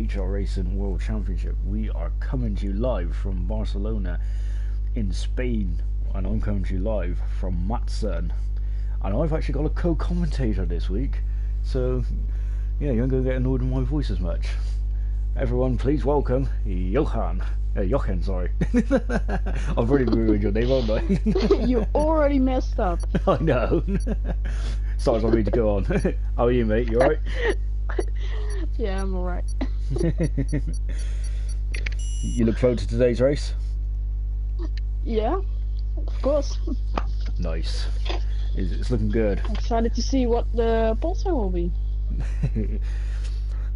HR Racing World Championship. We are coming to you live from Barcelona in Spain, and I'm coming to you live from Matson. And I've actually got a co-commentator this week, so yeah, you aren't going to get annoyed with my voice as much. Everyone, please welcome Johan. Jochen, sorry. I've already ruined your name, haven't I? You already messed up. I know. Starts on me to go on. How are you, mate? You alright? Yeah, I'm alright. You look forward to today's race? Yeah, of course. Nice. It's looking good. I'm excited to see what the pole time will be.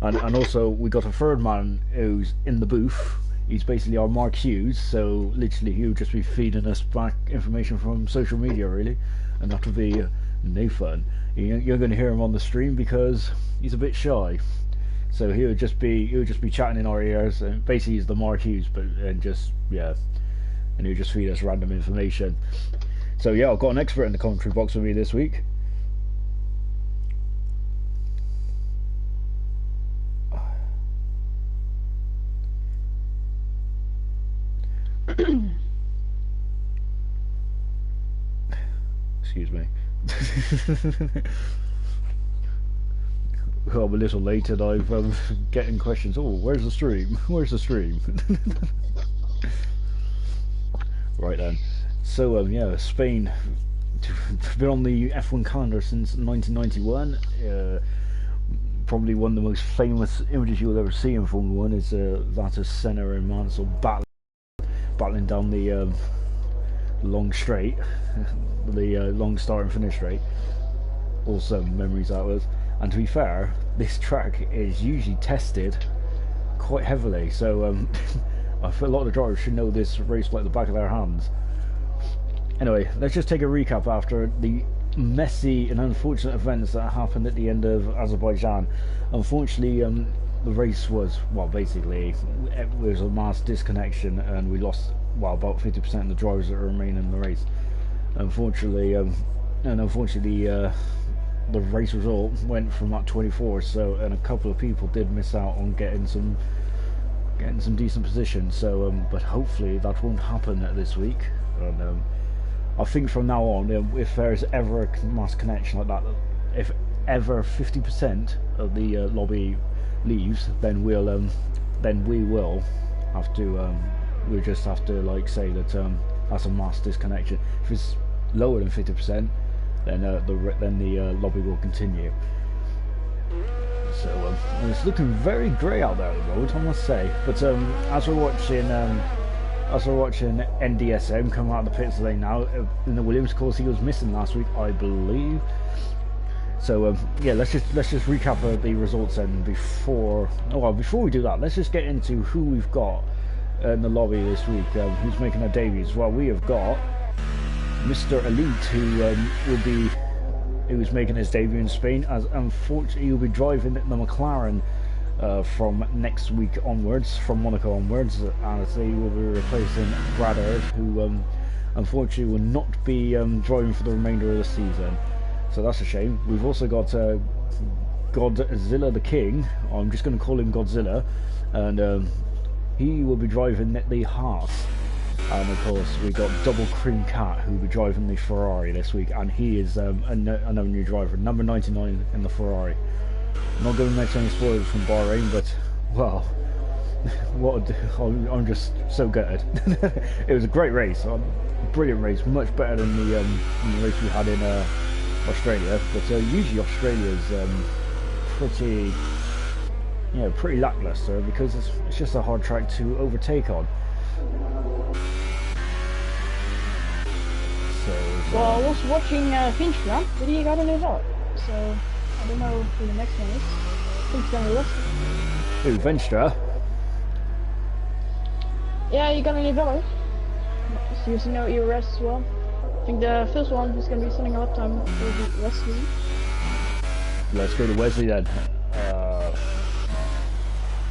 and also, we got a third man who's in the booth. He's basically our Mark Hughes, so literally he'll just be feeding us back information from social media, really, and that'll be no fun. You're going to hear him on the stream because he's a bit shy, so he'll just be chatting in our ears. And basically, he's the Mark Hughes, and he'll just feed us random information. So yeah, I've got an expert in the commentary box with me this week. Excuse me. Well, I'm a little late and I'm getting questions. Oh, where's the stream? Where's the stream? Right then. So yeah, Spain been on the F1 calendar since 1991. Probably one of the most famous images you'll ever see in Formula 1 is that of Senna and Mansell battling down the long straight, the long start and finish straight. Awesome memories that was. And to be fair, this track is usually tested quite heavily, so I feel a lot of drivers should know this race like the back of their hands. Anyway, let's just take a recap after the messy and unfortunate events that happened at the end of Azerbaijan. Unfortunately, the race was, well, basically it was a mass disconnection, and we lost, well, about 50% of the drivers that remain in the race. Unfortunately, the race result went from that 24. So, and a couple of people did miss out on getting some decent positions. So, but hopefully that won't happen this week. And I think from now on, if there's ever a mass connection like that, if ever 50% of the lobby leaves, then we will have to we'll just have to like say that that's a mass disconnection. If it's lower than 50%, then the lobby will continue. So it's looking very grey out there at the road, I must say. But as we're watching NDSM come out of the pits lane now, in the Williams course, he was missing last week, I believe. So yeah, let's just recap the results then before we do that. Let's just get into who we've got in the lobby this week, who's making their debuts. Well, we have got Mr. Elite, who's making his debut in Spain, as unfortunately he'll be driving the McLaren from next week onwards, from Monaco onwards, as they will be replacing Brad Hurd, who unfortunately will not be driving for the remainder of the season. So that's a shame. We've also got Godzilla the King. I'm just going to call him Godzilla, and he will be driving the Haas. And of course, we've got Double Cream Cat, who will be driving the Ferrari this week, and he is another new driver, number 99 in the Ferrari. I'm not going to mention any spoilers from Bahrain, but well, I'm just so gutted. It was a great race, brilliant race, much better than the race we had in Australia. But usually Australia's pretty lackluster because it's just a hard track to overtake on. Well, I was watching Vinstra, but he got a new vote, so I don't know who the next one is. I think it's gonna be Wesley. Who, Vinstra? Yeah, he got a new vote. He's using no ERS as well. I think the first one is gonna be setting a lap time for Wesley. Let's go to Wesley then.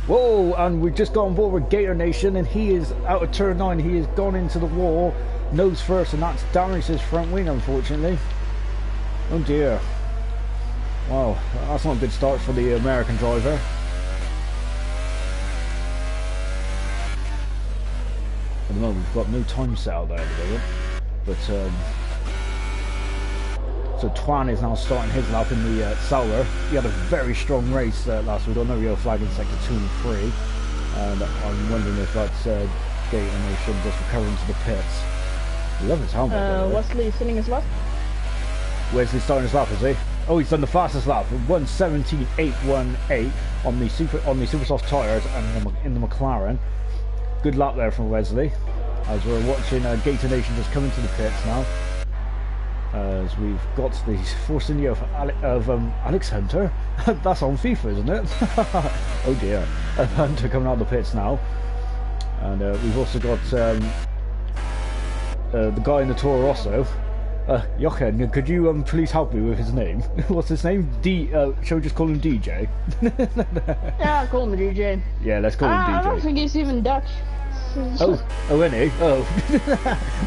Whoa, and we've just got on board with Gator Nation, and he is out of turn 9. He has gone into the wall nose first, and that's damaged his front wing, unfortunately. Oh dear. Wow, that's not a good start for the American driver. the moment. We've got no time set out there at the moment. But so Twan is now starting his lap in the Sauer. He had a very strong race last week. I know yellow flag in sector 2 and 3. And I'm wondering if that's Gator Nation just recovering to the pits. Love his helmet. Wesley sitting his lap. Wesley starting his lap, is he? Oh, he's done the fastest lap, 1:17.818 on the super soft tyres and in the McLaren. Good lap there from Wesley. As we're watching Gator Nation just coming to the pits now. As we've got the Force India of Alex Hunter. That's on FIFA, isn't it? Oh dear. Hunter coming out of the pits now. And we've also got the guy in the Toro Rosso. Jochen, could you please help me with his name? What's his name? Shall we just call him DJ? Yeah, call him DJ. Yeah, let's call him DJ. I don't think he's even Dutch. Oh, isn't he? Oh.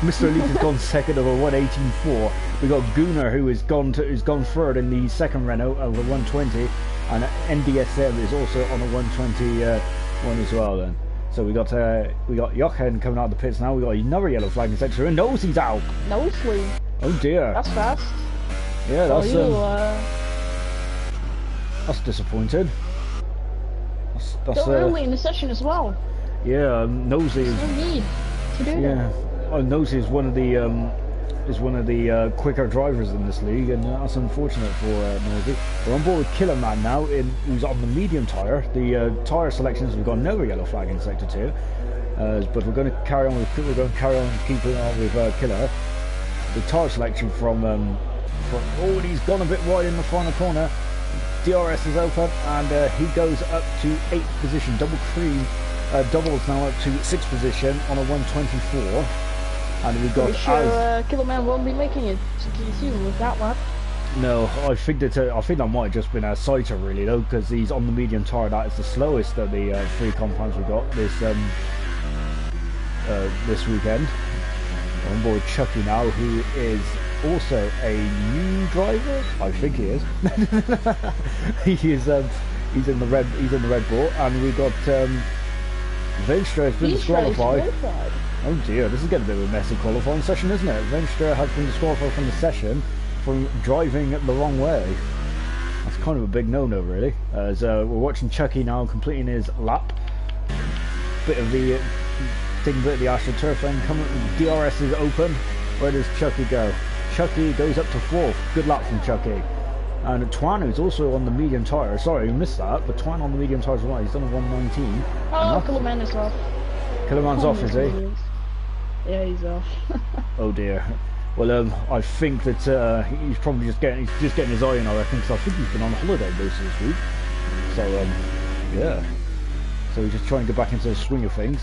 Mr. Elite has gone second over 118.4. We got Gunnar who's gone third in the second Renault over 120, and NDSM is also on a 120 one as well then. So we got Jochen coming out of the pits now. We got another yellow flag in sector, and Nosey's out. Nosey. Oh dear. That's fast. Yeah, that's disappointed. That's so early in the session as well. Yeah, Nosey is. No need to do that. Oh, Nosey is one of the quicker drivers in this league, and that's unfortunate for Nosey. We're on board with Killerman now, who's on the medium tyre. The tyre selections, we've got another yellow flag in sector 2, but we're going to carry on keeping on with Killer. The tyre selection from oh, he's gone a bit wide in the final corner. DRS is open, and he goes up to 8th position. Double cream. Doubles now up to 6th position on a 124, and we've got. Pretty sure Killerman won't be making it to Q2 with that lap. No, I think that might have just been a sighter really though, because he's on the medium tyre. That is the slowest of the 3 compounds we've got this weekend. We're on board Chucky now, who is also a new driver. I think he is. He is. He's in the red Bull, and we've got. Venstra has been disqualified. Oh dear, this is getting a bit of a messy qualifying session, isn't it? Venstra has been disqualified from the session from driving the wrong way. That's kind of a big no-no, really. As we're watching Chucky now completing his lap. Taking a bit of the AstroTurf and coming. DRS is open. Where does Chucky go? Chucky goes up to 4th. Good lap from Chucky. And Twan, who's also on the medium tyre. Sorry, we missed that, but Twan on the medium tyre as well. He's done a 119. Oh, Killerman is off. Killerman's off, is he? Yeah, he's off. Oh dear. Well, I think that he's probably just getting his eye in, I reckon, because I think he's been on holiday most of this week. So, yeah. So he's just trying to get back into the swing of things.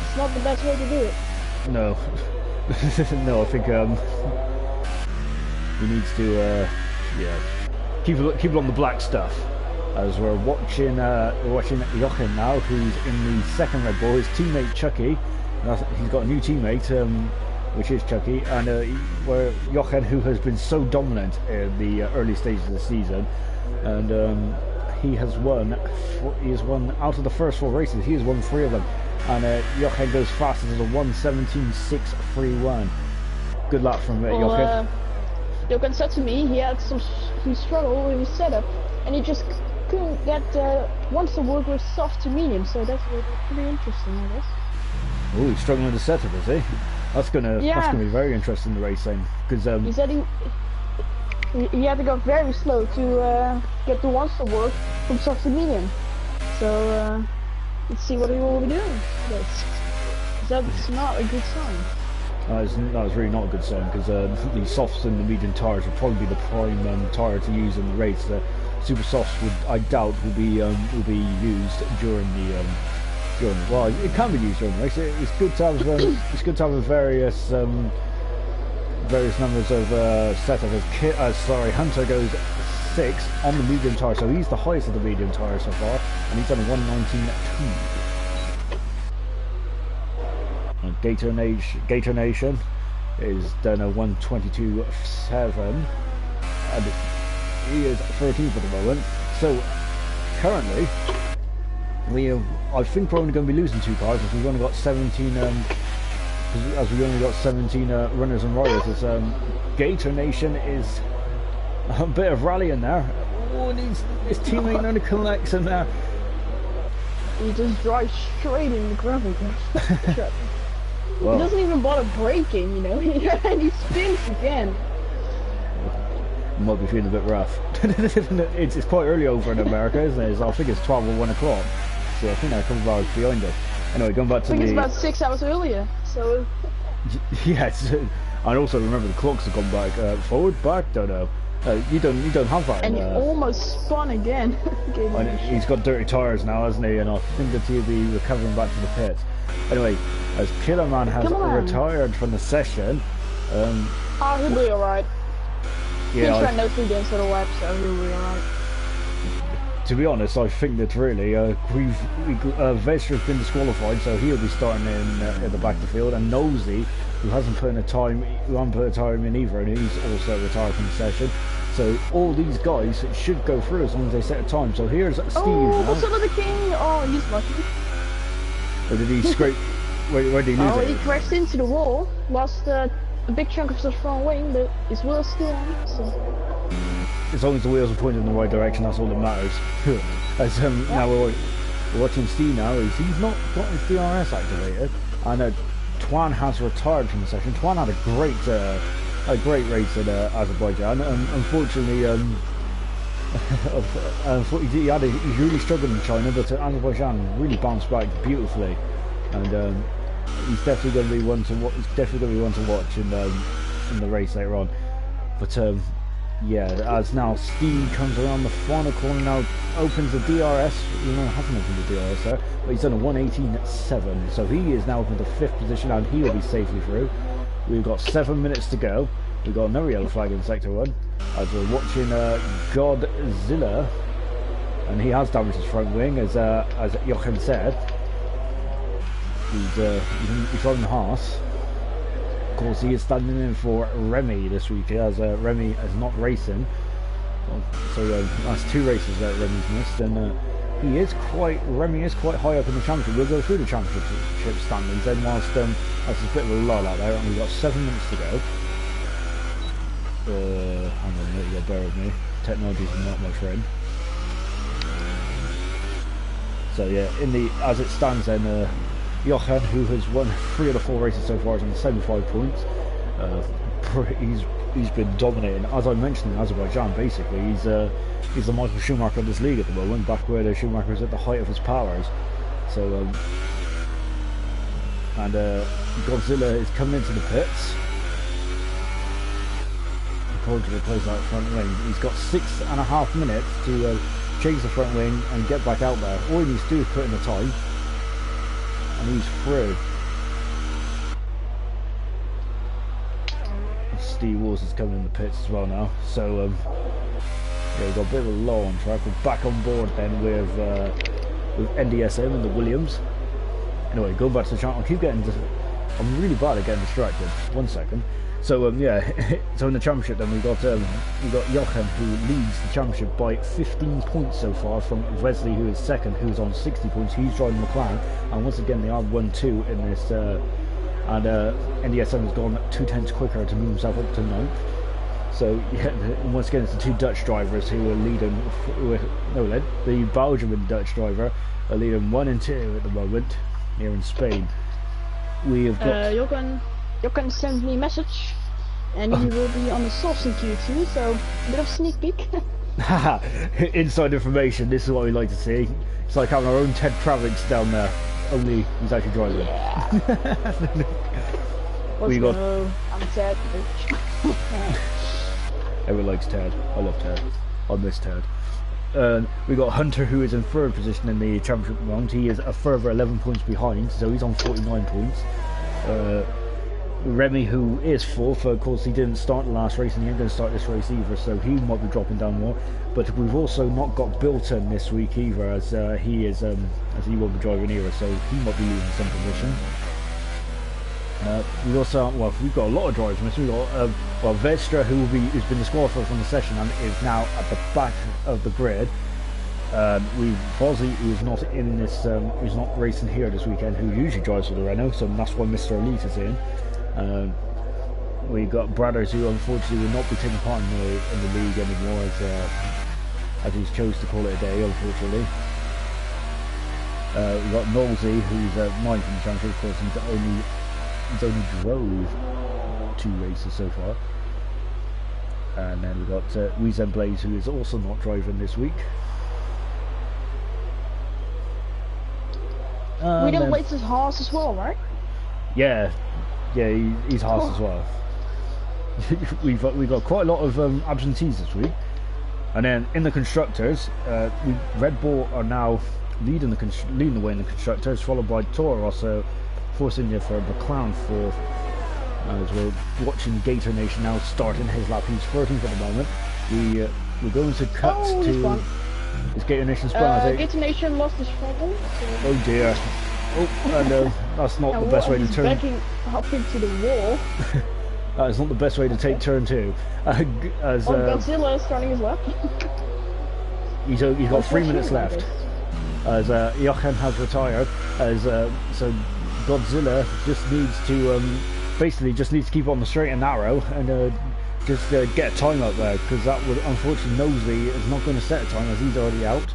It's not the best way to do it. No. No, I think he needs to, keep it on the black stuff. As we're watching Jochen now, who's in the second Red Bull. His teammate Chucky, he's got a new teammate, which is Chucky, and where Jochen, who has been so dominant in the early stages of the season, and he has won out of the first 4 races. He has won 3 of them, and Jochen goes fastest as a 1:17.631. Good luck from Jochen. Jochen said to me he had some struggle with his setup, and he just couldn't get wants to work with soft to medium. So that's pretty interesting, I guess. Oh, he's struggling with the setup, is he? That's gonna be very interesting, the racing, because he said he had to go very slow to get the wants to work from soft to medium. So let's see what he will be doing. That's not a good sign. It's really not a good sign, because the softs and the medium tyres will probably be the prime tyre to use in the race. The super softs I doubt will be used during the well, it can be used during the race. It's good to have various numbers of setup. As Hunter goes 6th on the medium tyre, so he's the highest of the medium tyre so far, and he's done a 1:19.2. Gator Nation is done a 1:22.7, and he is 13th at the moment. So currently I think we're only going to be losing 2 cars because we've only got 17. As we've only got 17 runners and riders. As Gator Nation is a bit of rallying there. Oh, his teammate nearly collects him there. He just drives straight in the gravel. Well, he doesn't even bother braking, you know, and he spins again. Might be feeling a bit rough. It's quite early over in America, isn't it? I think it's 12 or 1 o'clock. So I think they're a couple of hours behind us. Anyway, going back to I think it's about 6 hours earlier, so... Yes, and also remember the clocks have gone back, forward, back, don't know. You don't have that. And he almost spun again. He's got dirty tyres now, hasn't he? And I think that he'll be recovering back to the pits. Anyway, as Killerman has retired from the session. Oh, he'll be alright. Yeah, he's ran no 3 games for the web, so he'll be alright. To be honest, I think that really Vestra's been disqualified, so he'll be starting in the back of the field, and Nosy, who hasn't put in a time, in either, and he's also retired from the session. So all these guys should go through as long as they set a time. So here's Steve. Oh, what's up with the king? Oh, he's lucky. Or did he scrape? where did he lose it? He crashed into the wall, lost a big chunk of his front wing, but his wheel's still on. So. As long as the wheels are pointed in the right direction, that's all that matters. As now we're watching Steve now. He's not got his DRS activated, and Twan has retired from the session. Twan had a great race in Azerbaijan. Unfortunately, he really struggled in China, but Azerbaijan really bounced back beautifully, and he's definitely going to be one to watch. He's definitely going to be one to watch in the race later on. But yeah, as now Steve comes around the final corner now, opens the DRS. You know, hasn't opened the DRS there, but he's done a 1:18.7, so he is now up in the 5th position, and he'll be safely through. We've got 7 minutes to go. We've got another yellow flag in sector 1 as we're watching Godzilla, and he has damaged his front wing, as Jochen said. He's on the Haas. Of course, he is standing in for Remy this week, as Remy is not racing. So that's 2 races that Remy's missed, and Remy is quite high up in the championship. We'll go through the championship standings then, whilst that's a bit of a lull out there, and we've got 7 minutes to go. Hang on a minute, you gotta bear with me. Technology's not my friend. So yeah, as it stands then, Jochen, who has won 3 of the 4 races so far, is on 75 points. He's been dominating. As I mentioned, in Azerbaijan, basically, he's the Michael Schumacher of this league at the moment, back where the Schumacher is at the height of his powers. So, and Godzilla is coming into the pits. Probably to replace that front wing. He's got 6.5 minutes to change the front wing and get back out there. All he needs to do is put in the time, and he's through. Steve Walls is coming in the pits as well now. So yeah, we've got a bit of a low on track. We're back on board then with NDSM and the Williams. Anyway, going back to the channel. I'm really bad at getting distracted. 1 second. So yeah, so in the championship then we got Jochen, who leads the championship by 15 points so far from Wesley, who is second, who's on 60 points. He's driving McLaren, and once again they are 1-2 in this. And NDSM has gone 2 tenths quicker to move himself up to 9th. So yeah, once again it's the 2 Dutch drivers who are leading. The Belgian and Dutch driver are leading 1 and 2 at the moment here in Spain. We have got. Jochen sent me a message, and he will be on the softs in Q2, so a bit of sneak peek. Inside information, this is what we like to see. It's like having our own Ted Kravitz down there, only he's actually driving. Yeah. I'm Ted. Everyone likes Ted. I love Ted. I miss Ted. We got Hunter, who is in 3rd position in the championship round. He is a further 11 points behind, so he's on 49 points. Remy, who is 4th, of course he didn't start the last race and he ain't going to start this race either, so he might be dropping down more. But we've also not got Bilton this week either, as he won't be driving either, so he might be losing some position. We've got a lot of drivers. We've got Vestra, who's been disqualified from the session and is now at the back of the grid. Fozzie, who's not in this, who's not racing here this weekend, who usually drives for the Renault, so that's why Mr. Elite is in. We got Brothers, who unfortunately will not be taking part in the league anymore, as he's chose to call it a day, unfortunately. We got Nolsey, who's 9th in the championship. Of course, he's only drove 2 races so far. And then we got Weezem Blaze, who is also not driving this week. We didn't wait his horse as well, right? Yeah, he's horse as well. We've got quite a lot of absentees this week. And then in the constructors, Red Bull are now leading the way in the constructors, followed by Toro Rosso, Force India for McLaren 4th. As we're watching Gator Nation now starting his lap. He's 13th at the moment. We're going to cut to. Is Gator Nation spun? Gator Nation lost his problem. So... Oh dear. Oh, and that's not the best way to turn. Backing up into the wall. That is not the best way to take turn 2. Godzilla is starting his lap. He's got 3 minutes left. As Jochen has retired, so Godzilla just needs to basically just needs to keep on the straight and narrow and just get a time up there, because that would unfortunately Nosey is not going to set a time as he's already out.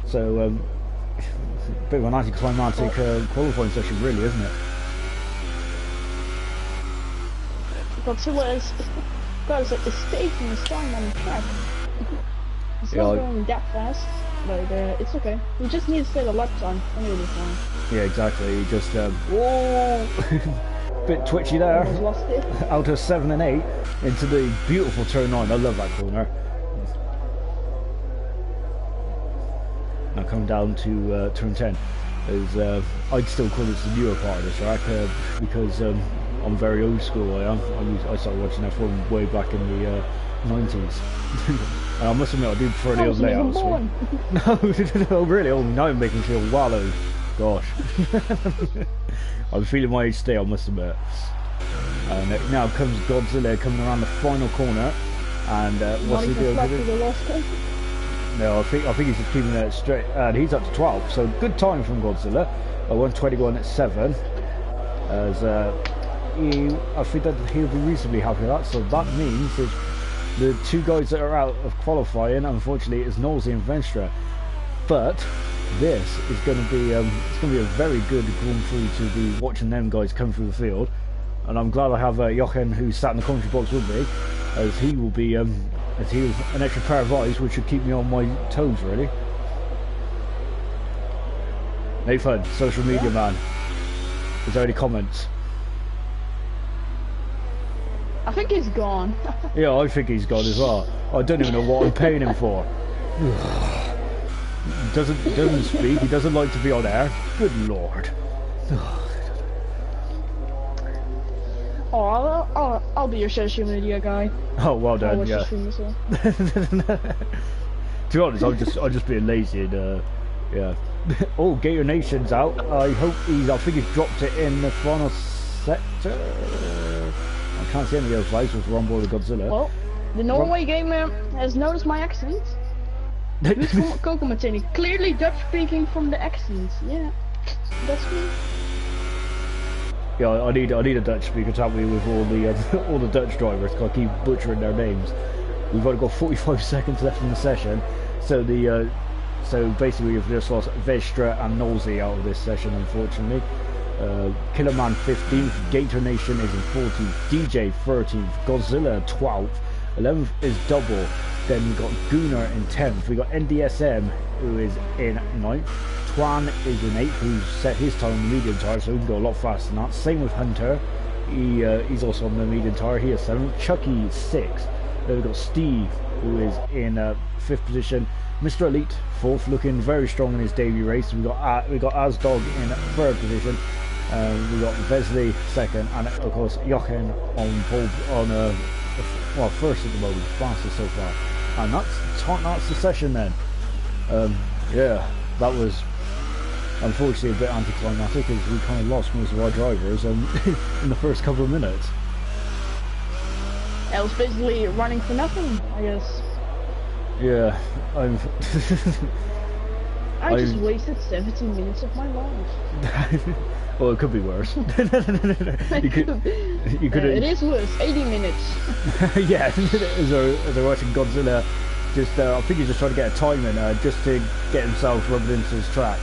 So a bit of an anticlimactic qualifying session, really, isn't it? Godzilla is taking his time on the track. It's not going that fast, but it's okay. We just need to set a lap time, and it'll be fine. Yeah, exactly. He just whoa, bit twitchy there. Lost it. Out of 7 and 8 into the beautiful turn 9. I love that corner. Now coming down to turn 10. I'd still call it the newer part of the track because I'm very old school. I started watching F1 way back in the 90s. And I must admit, I do prefer the old layouts. No, really. Oh, now I'm making me feel wallow. Gosh. I'm feeling my age today, I must admit. And now comes Godzilla coming around the final corner. And what's he doing? No, I think he's just keeping it straight. And he's up to 12. So good time from Godzilla. 121 at 7. As I think that he'll be reasonably happy with that. So that means that the 2 guys that are out of qualifying, unfortunately, is Nosey and Venstra. But this is going to be it's going to be a very good Grand Prix to be watching them guys come through the field. And I'm glad I have Jochen, who sat in the commentary box with me, as he will be as he was an extra pair of eyes, which should keep me on my toes, really. Nathan, social media man, is there any comments? I think he's gone. Yeah, I think he's gone as well. I don't even know what I'm paying him for. doesn't speak. He doesn't like to be on air. Good lord. I'll be your social media guy. Oh, well done. Yeah. To be honest, I'm just being lazy and yeah. Oh, Gator Nation's out. I think he's dropped it in the final sector. I can't see any of those lights with Rumble or Godzilla. Well, the Norway gamer has noticed my accent. Who's commentating? Clearly Dutch speaking from the accent. Yeah, that's me. Yeah, I need a Dutch speaker to help me with all the Dutch drivers, because I keep butchering their names. We've only got 45 seconds left in the session, so so basically we've just lost Vestra and Nolsey out of this session, unfortunately. Killerman 15th, Gator Nation is in 14th, DJ 13th, Godzilla 12th, 11th is Double, then we got Gooner in 10th, we got NDSM who is in 9th, Twan is in 8th, who's set his time on the medium tyre, so he can go a lot faster than that. Same with Hunter, he's also on the medium tyre, he is 7th, Chucky 6th, then we've got Steve who is in 5th position, Mr. Elite 4th, looking very strong in his debut race. We got Asdog in 3rd position. We got Vesley 2nd, and of course Jochen on pole well, 1st at the moment, fastest so far. And that's the session then. Yeah, that was unfortunately a bit anticlimactic, as we kind of lost most of our drivers in the first couple of minutes. It was basically running for nothing, I guess. Yeah, I just wasted 17 minutes of my life. Well, it could be worse. you could. It is worse. 80 minutes. Yeah, as they're watching Godzilla, just I think he's just trying to get a time in, just to get himself rubbed into his track.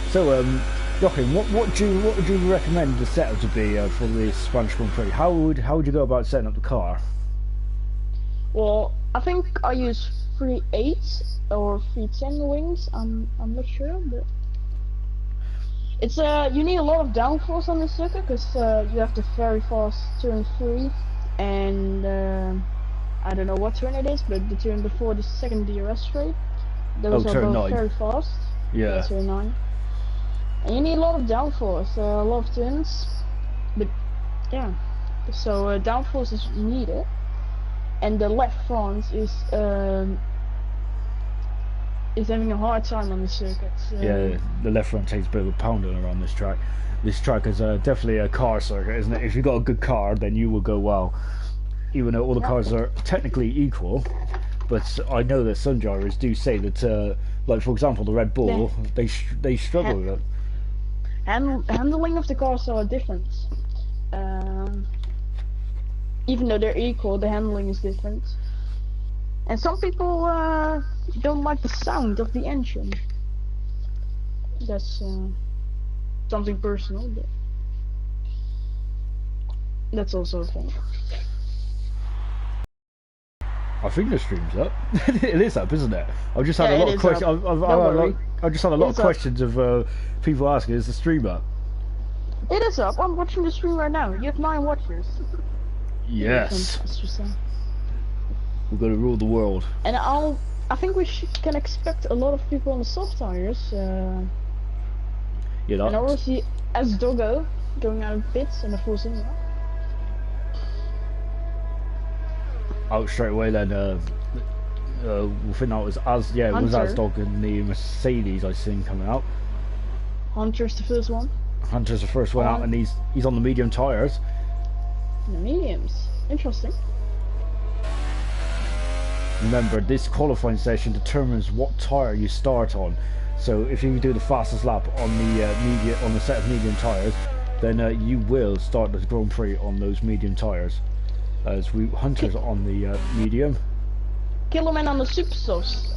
So, Joachim, what would you recommend the setup to be for the Spanish Grand Prix? How would you go about setting up the car? Well, I think I use 3.8 or 3.10 wings. I'm not sure, but it's you need a lot of downforce on the circuit because you have the very fast turn 3 and I don't know what turn it is, but the turn before the second DRS straight. Those are both 9. very fast. Yeah. Turn 9. And you need a lot of downforce, a lot of turns, but yeah. So downforce is needed, and the left front is having a hard time on the circuit. Yeah, the left front takes a bit of a pounding around this track. This track is definitely a car circuit, isn't it? If you've got a good car, then you will go well. Even though all the cars are technically equal, but I know that some drivers do say that, like for example, the Red Bull, they struggle with it. Handling of the cars are different. Even though they're equal, the handling is different. And some people don't like the sound of the engine. That's something personal, but that's also a thing. I think the stream's up. It is up, isn't it? I've just had a lot of questions. I've just had a lot of questions of people asking, is the stream up? It is up. I'm watching the stream right now. You have 9 watchers. Yes. We're going to rule the world. And I think we can expect a lot of people on the soft tires. And I also see as Doggo going out of pits in the full single. Out straight away then. We think that was Asdog in the Mercedes, I think, coming out. Hunter's the first one. Hunter's the first one out, and he's on the medium tires. The mediums, interesting. Remember, this qualifying session determines what tire you start on. So if you do the fastest lap on the set of medium tires, then you will start the Grand Prix on those medium tires. As Hunter's on the medium. Killerman on the super softs.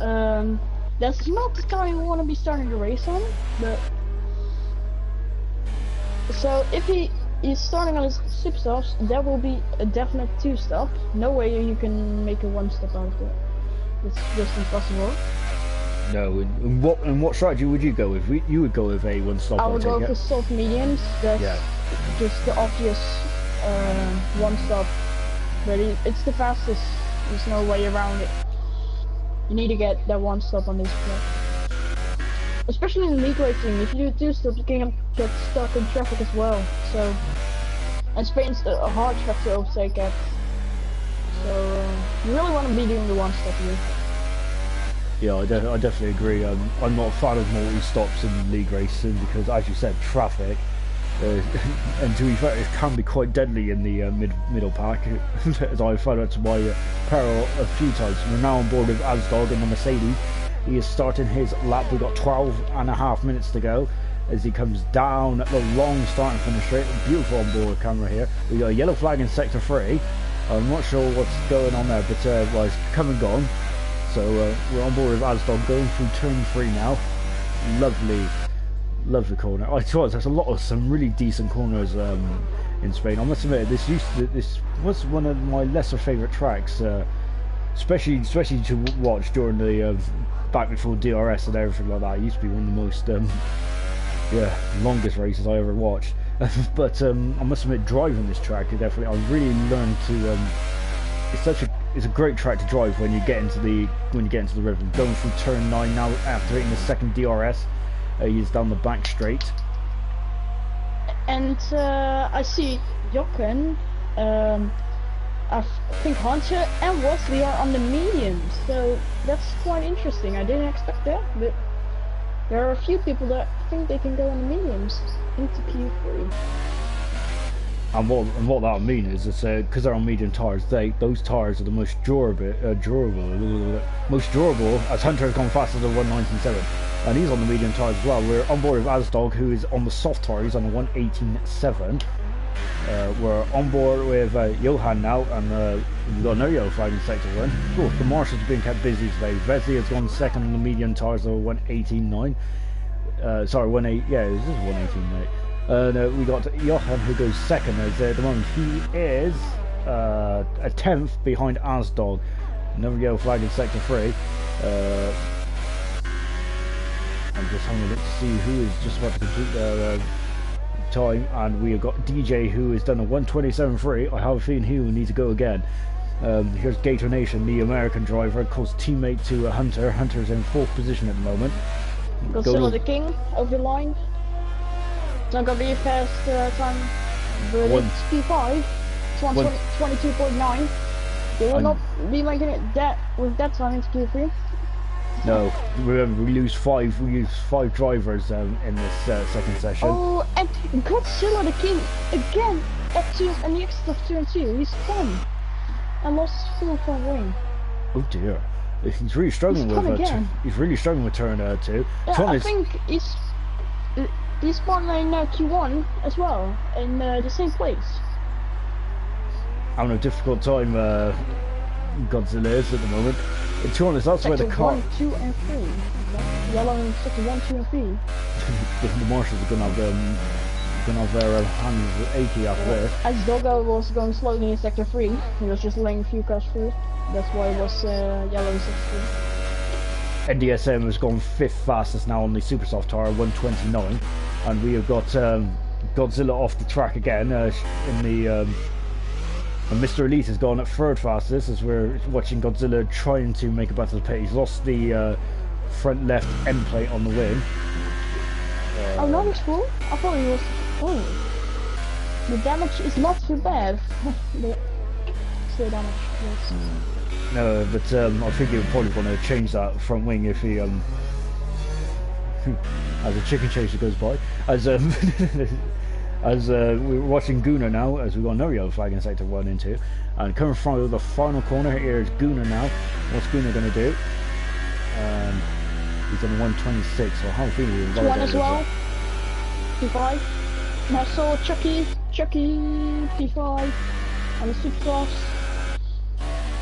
That's not the car you want to be starting the race on, but so if he is starting on his super softs, that will be a definite 2-stop. No way you can make a 1-stop out of it. It's just impossible. No, and what strategy would you go with? You would go with a 1-stop. I would go for soft mediums. That's just the obvious 1-stop. But it's the fastest. There's no way around it. You need to get that 1-stop on this track. Especially in league racing, if you do 2-stop, you can get stuck in traffic as well. So, and Spain's a hard track to overtake at. So you really want to be doing the 1-stop here. Yeah, I definitely agree. I'm not a fan of multi-stops in league racing because, as you said, traffic. And to be fair, it can be quite deadly in the middle pack, as I found out to my peril a few times. We're now on board with Asdog in the Mercedes. He is starting his lap. We've got 12.5 minutes to go as he comes down the long starting from the straight. Beautiful on board camera here. We got a yellow flag in sector 3. I'm not sure what's going on there, but well, it's come and gone. So we're on board with Asdog going through turn 3 now. Lovely corner. I thought there's a lot of some really decent corners in Spain. I must admit, this was one of my lesser favourite tracks, especially to watch during the back before DRS and everything like that. It used to be one of the most longest races I ever watched. But I must admit, driving this track, I really learned to. It's a great track to drive when you get into the rhythm. Going through turn 9 now after hitting the second DRS. He's down the back straight. And I see Jochen, I think Hunter and Wesley are on the mediums, so that's quite interesting. I didn't expect that, but there are a few people that think they can go on the mediums into Q3. And what that means is that because they're on medium tires, those tires are the most durable. As Hunter has gone faster than 197. and he's on the medium tires as well. We're on board with Asdog, who is on the soft tire. He's on the 118.7. We're on board with Johan now, and we've got another yellow flag in sector 1. Oh, the marshals have been kept busy today. Vesley has gone second on the medium tires, so 118.9. Sorry, 18. Yeah, this is 118.9. We got Johan, who goes second. As at the moment, he is a 10th behind Asdog. Another yellow flag in sector 3. I'm just having a look to see who is just about to complete their time, and we have got DJ, who has done a 127.3. I have a feeling he will need to go again. Here's Gator Nation, the American driver, of course teammate to Hunter. Hunter's in 4th position at the moment. Godzilla the King over the line. It's not gonna be a fast time, but it's P5. It's 122.9. They will not be making it that with that time into Q3. No, remember we lose five drivers in this second session. Oh, and Godzilla the King again at 2 and the exit of 2 and 2. He's done and lost his full front wing. Oh dear, he's really struggling he's really struggling with turn 2. Yeah, I think he's spotted in Q1 as well in the same place. Having a difficult time Godzilla is at the moment. To be honest, that's where the car... 1, 2 and 3. Yellow in sector 1, 2 and 3. The marshals are going to have their hands achy after this. As Doggo was going slowly in sector 3, he was just laying a few cars through. That's why it was yellow in sector 3. NDSM has gone 5th fastest now on the super soft tire, 129. And we have got Godzilla off the track again in the... and Mr. Elite has gone at 3rd fastest as we're watching Godzilla trying to make a battle of the pit. He's lost the front left end plate on the wing. Oh, no, it's full? I thought he was... Oh. The damage is not too bad. The damage, yes. No, but I think he would probably want to change that front wing if he... as a chicken chaser goes by. As we're watching Gunnar now, as we've got another yellow flag in sector 1 and 2. And coming from the final corner, here is Gunnar now. What's Gunnar going to do? He's on 126, so I have a feeling he's 1 as well. P5. And I saw Chucky, P5, and the Supercross.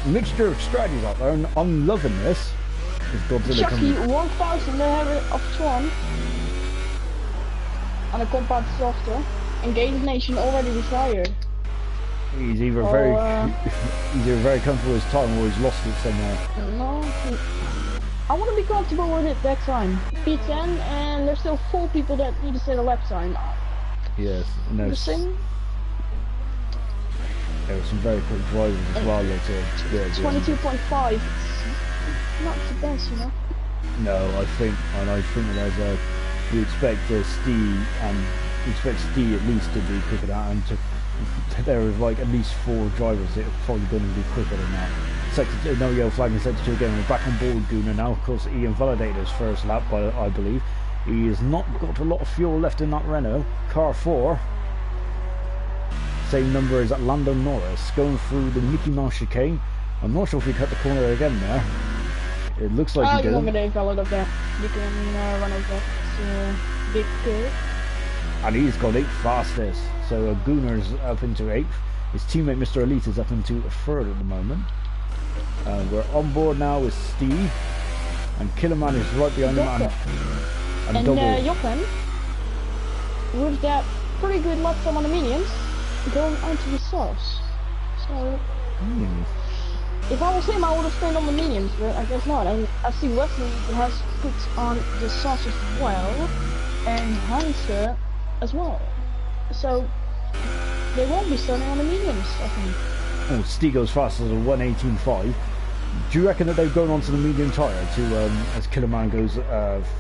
Mixture of strategies out there, and I'm loving this. Godzilla Chucky 1000 ahead of Swan. And a compact softer. And Gator Nation already retired. He's either very comfortable with his time or he's lost it somewhere. No, I want to be comfortable with it that time. P10, and there's still 4 people that need to set a lap time. Yes, and there were some very quick drivers as well. 22.5. Not the best, you know. No, I think that there's we expect Steve at least to be quicker than that, and there are like at least 4 drivers that are probably going to be quicker than that. Sector, no yellow flag in sector 2 again. We're back on board Gunnar now. Of course, he invalidated his first lap, I believe. He has not got a lot of fuel left in that Renault. Car 4, same number as Lando Norris, going through the Mickey Mouse chicane. I'm not sure if he cut the corner again there. It looks like he did. You want me to invalid of that? You can run over that big curve. And he's got 8th fastest, so Gunnar's up into 8th. His teammate Mr. Elite is up into 3rd at the moment. We're on board now with Steve, and Killerman is right behind him, and double. Jochen, with that pretty good lap time on the mediums, going onto the softs. So, if I was him, I would have stayed on the mediums, but I guess not. And I see Wesley has put on the softs as well, and Hunter as well. So, they won't be starting on the mediums, I think. Oh, Steve goes fast as a 118.5. Do you reckon that they've gone onto the medium tyre to, as Killerman goes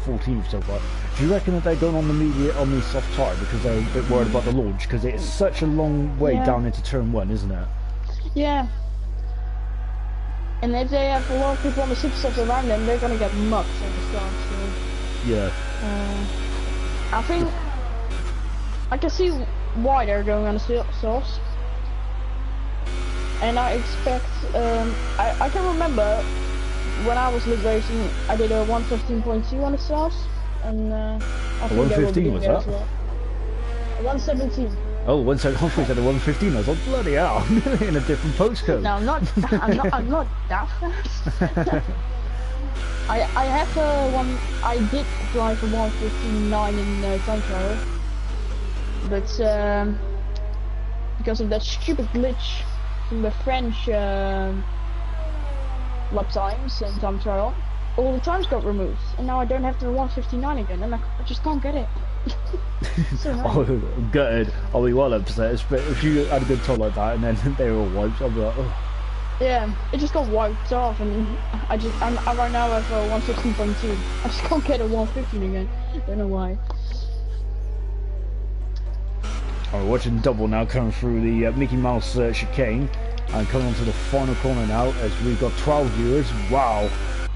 14th so far? Do you reckon that they're going on the soft tyre because they're a bit worried about the launch? Because it's such a long way down into turn 1, isn't it? Yeah. And if they have a lot of people on the super softs around them, they're gonna get mucked at the start. So. Yeah. I think I can see why they're going on the softs. And I expect, I can remember when I was league racing, I did a 115.2 on the softs, and I think 115 was that? As well. 117. Oh, one second. I thought you said a 115. I was like, bloody hell, in a different postcode. No, I'm not that fast. I have I did drive a 115.9 in time trial, but because of that stupid glitch from the French lap times and time trial, all the times got removed, and now I don't have the 159 again, and I just can't get it. So oh, gutted. I'll be well upset. But if you had a good time like that and then they were all wiped, I'll be like, oh. Yeah, it just got wiped off, and I right now have a 116.2. I just can't get a 115 again. Don't know why. We're watching double now coming through the Mickey Mouse chicane and coming onto the final corner now as we've got 12 viewers. Wow,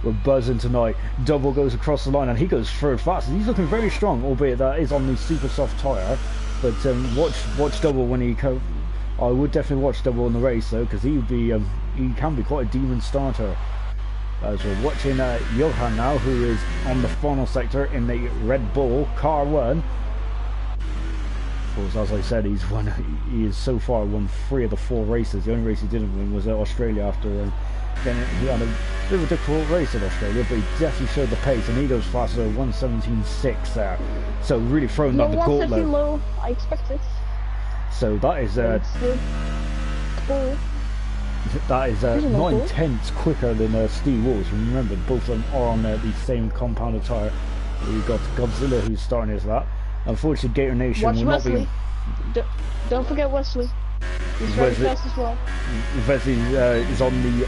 we're buzzing tonight. Double goes across the line and he goes third fast. He's looking very strong, albeit that is on the super soft tyre. But watch Double when he comes. I would definitely watch Double in the race though, because he can be quite a demon starter. As we're watching Johan now, who is on the final sector in the Red Bull Car 1. As I said, he has so far won 3 of the 4 races. The only race he didn't win was at Australia after he had a bit of a difficult race at Australia, but he definitely showed the pace and he goes faster at 117.6 there. So really throwing down the gauntlet. Low, I expected. So that is that is 9/10 quicker than Steve Walsh. Remember, both of them are on the same compounded tyre. We've got Godzilla who's starting as that. Unfortunately, Gator Nation Watch will Wesley. not be. Don't forget Wesley. He's very fast as well. Wesley is on the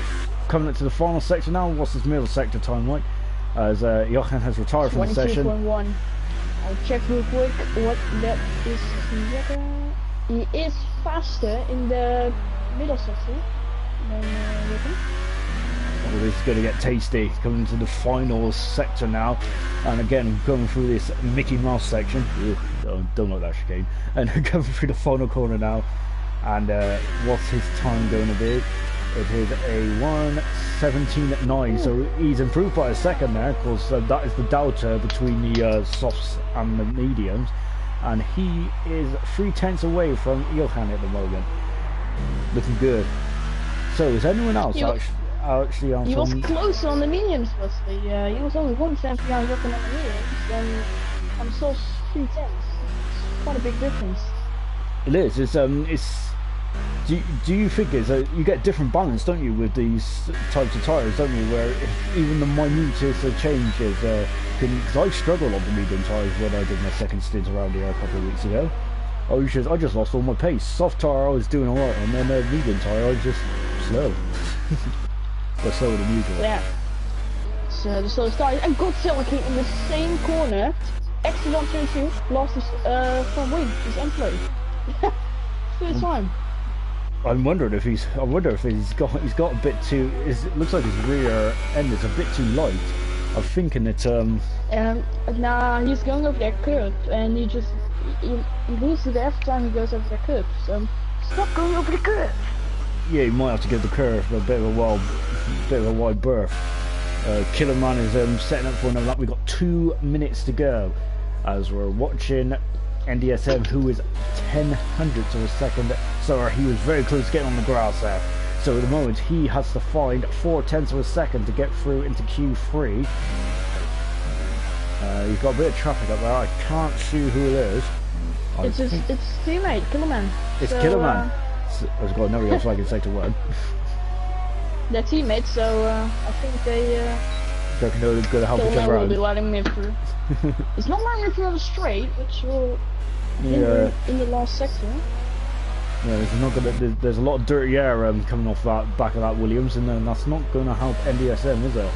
coming up to the final section now. What's his middle sector time like? As Johan has retired from the session. 22.1. I'll check real quick what that is. He is faster in the middle section than Johan. Oh, this is going to get tasty. Coming into the final sector now, and again going through this Mickey Mouse section. Don't like that chicane. And coming through the final corner now, and what's his time going to be? It is a 1:17.9, so he's improved by a second there. Of course, that is the delta between the softs and the mediums, and he is 3/10 away from Johan at the moment. Looking good. So is anyone else actually on? He was close on the mediums, Wesley. He was only 1 tenth behind Johan on the mediums, and on softs 3/10. It's quite a big difference. It is. It's. Do you think you get different balance, don't you, with these types of tyres, don't you? Where even the minutest of changes because I struggled on the medium tyres when I did my second stint around here a couple of weeks ago. I just lost all my pace. Soft tyre I was doing alright, and then medium tyre I was just slow. But slower than usual. Yeah. So the slow start, and Godzilla came in the same corner. Exit on turn 2, lost his front wing, his end plate. Third time. I wonder if he's got a bit too. It looks like his rear end is a bit too light. I'm thinking that nah, he's going over that curb, and he loses it every time he goes over that curb. So stop going over the curb. Yeah, he might have to give the curve a bit of a wide berth. Killerman is setting up for another lap. We've got 2 minutes to go as we're watching NDSM, who is 0.10 of a second. So he was very close to getting on the grass there. So at the moment he has to find 0.4 of a second to get through into Q3. He's got a bit of traffic up there. I can't see who it is. It's teammate, Killerman. It's Killerman. I've got nobody else I can say to word. They're teammates, so I think they're going to help each other out. Will be letting me through. It's not letting me through on the straight, which will in the last sector. Yeah, there's a lot of dirty air coming off that back of that Williams, and then that's not going to help NDSM, is it?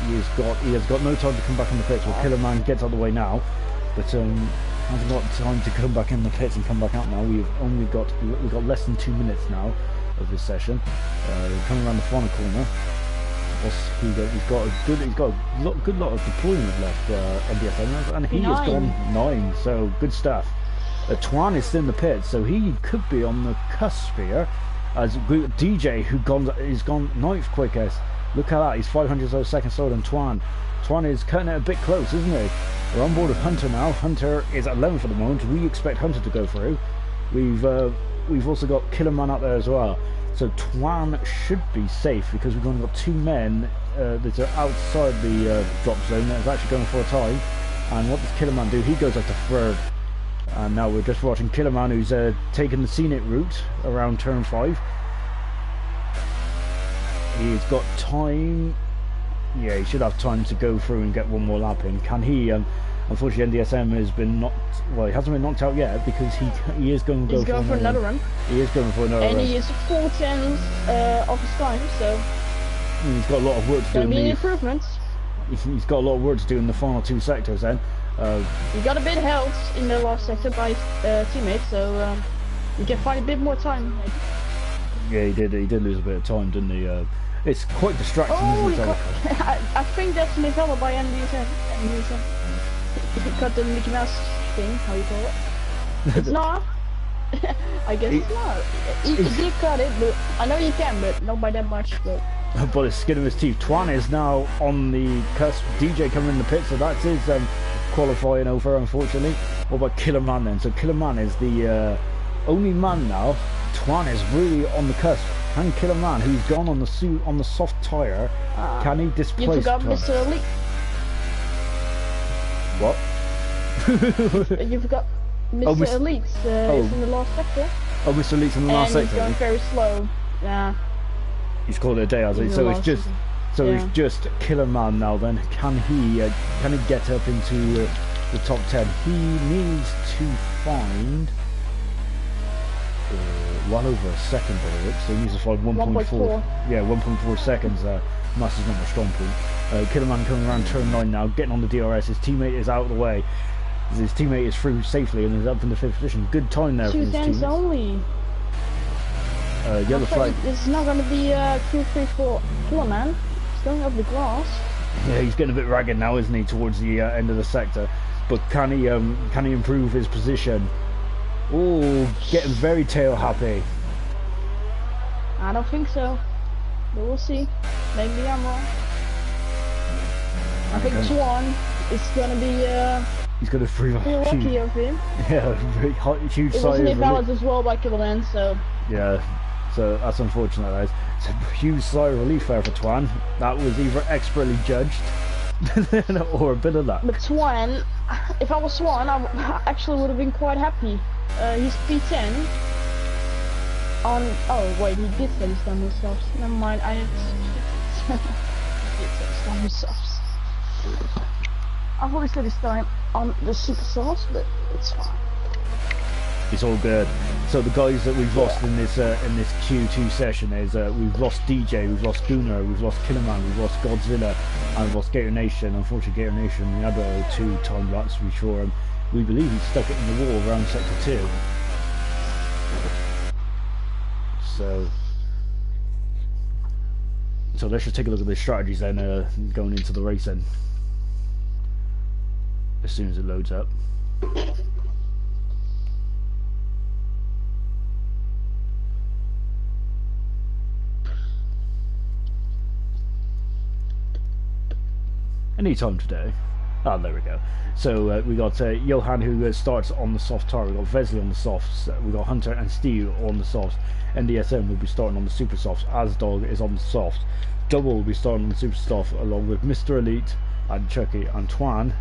He has got no time to come back in the pits. Well, Killerman gets out of the way now, but hasn't got time to come back in the pits and come back out now. We've got less than 2 minutes now of this session. Coming around the final corner. He's got a good lot of deployment left, NDSM, and he has gone 9. So good stuff. Twan is still in the pit, so he could be on the cusp here. As DJ, who's gone 9th quickest. Look at that, he's 500 of a second slower than Twan. Twan is cutting it a bit close, isn't he? We're on board with Hunter now. Hunter is at 11 for the moment. We expect Hunter to go through. We've also got Killerman up there as well. So Twan should be safe because we've only got 2 men that are outside the drop zone that is actually going for a time. And what does Killerman do? He goes up to third. And now we're just watching Killerman, who's taken the scenic route around turn 5. He's got time. Yeah, he should have time to go through and get one more lap in. Can he? Unfortunately, NDSM has been knocked. Well, he hasn't been knocked out yet because he is going to go. He's going for another run. He is going for another run. And he is 4 tenths of his time, so. He's got a lot of work to do. Gonna be improvements. He's got a lot of work to do in the final 2 sectors. Then. He got a bit held in the last sector by his teammates, so he can find a bit more time. Maybe. Yeah, he did. He did lose a bit of time, didn't he? It's quite distracting, isn't it? I think that's Nivella by NDSM. He cut the Mickey Mouse thing, how you call it. It's not. I guess it's not. He did cut it, but I know you can, but not by that much. But it's skin of his teeth. Twan is now on the cusp. DJ coming in the pit, so that's his qualifying over, unfortunately. What about Killerman then? So Killerman is the only man now. Twan is really on the cusp. Can Killerman, who's gone on the soft tyre, can he displace? You forgot Twan? Mr. Elite. What? You forgot Mr. Elite is in the last sector. Oh, Mr. Elite's in the last sector. And he's going very slow. Yeah. He's called it a day, has he? So it's just, it's just Killerman now. Then can he get up into the top 10? He needs to find well over a second by the looks. So he needs to find 1.4. Yeah, 1.4 seconds. Master's not a strong point. Killerman coming around turn 9 now, getting on the DRS. His teammate is out of the way. His teammate is through safely and is up in the 5th position. Good time there. 2 tenths only. Yellow flag. It's not going to be Q3 for Killerman. He's going up the grass. Yeah, he's getting a bit ragged now, isn't he, towards the end of the sector? But can he improve his position? Oh, getting very tail happy. I don't think so, but we'll see. Maybe I'm wrong. I think Twan is going to be. He's got a free lucky of him. Yeah, very huge it sigh. It wasn't invalid as well by Killerman, so. Yeah. So that's unfortunate, guys. It's a huge sigh of relief there for Twan. That was either expertly judged or a bit of luck. But Twan, if I was Twan, I actually would have been quite happy. He's P10 on. Oh wait, he did say stumble stops. Never mind, I did say stumble stops. I've always said this time on the super sauce, but it's fine. It's all good. So the guys that we've lost in this Q2 session is we've lost DJ, we've lost Gunnar, we've lost Killerman, we've lost Godzilla, and we've lost Gator Nation. Unfortunately, Gator Nation, the other 2 time laps, we believe he stuck it in the wall around sector 2. So let's just take a look at the strategies then going into the race then. As soon as it loads up. Anytime today. Ah, there we go. So we got Johan who starts on the soft tyre. We got Vesley on the softs. We got Hunter and Steve on the softs. NDSM will be starting on the super softs. Asdog is on the soft. Double will be starting on the super soft along with Mr. Elite and Chucky. And Twan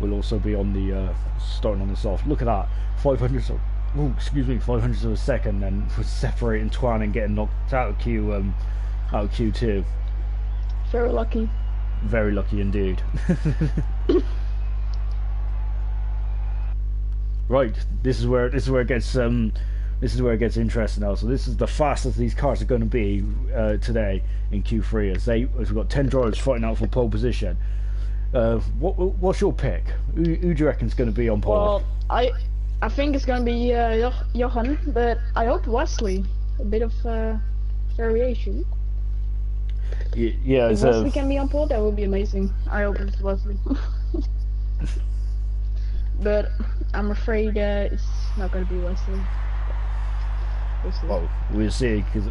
will also be on the starting on the soft. Look at that, 500. Oh, excuse me, 500 of a second. Then for separating Twan and getting knocked out of Q2. Very lucky. Very lucky indeed. Right, this is where it gets interesting now. So this is the fastest these cars are going to be today in Q3 as we've got 10 drivers fighting out for pole position. What's your pick? Who do you reckon is going to be on pole? Well, I think it's going to be Johan, but I hope Wesley. A bit of variation. Yeah, if Wesley can be on pole, that would be amazing. I hope it's Wesley. But I'm afraid it's not going to be Wesley. Well, we'll see, because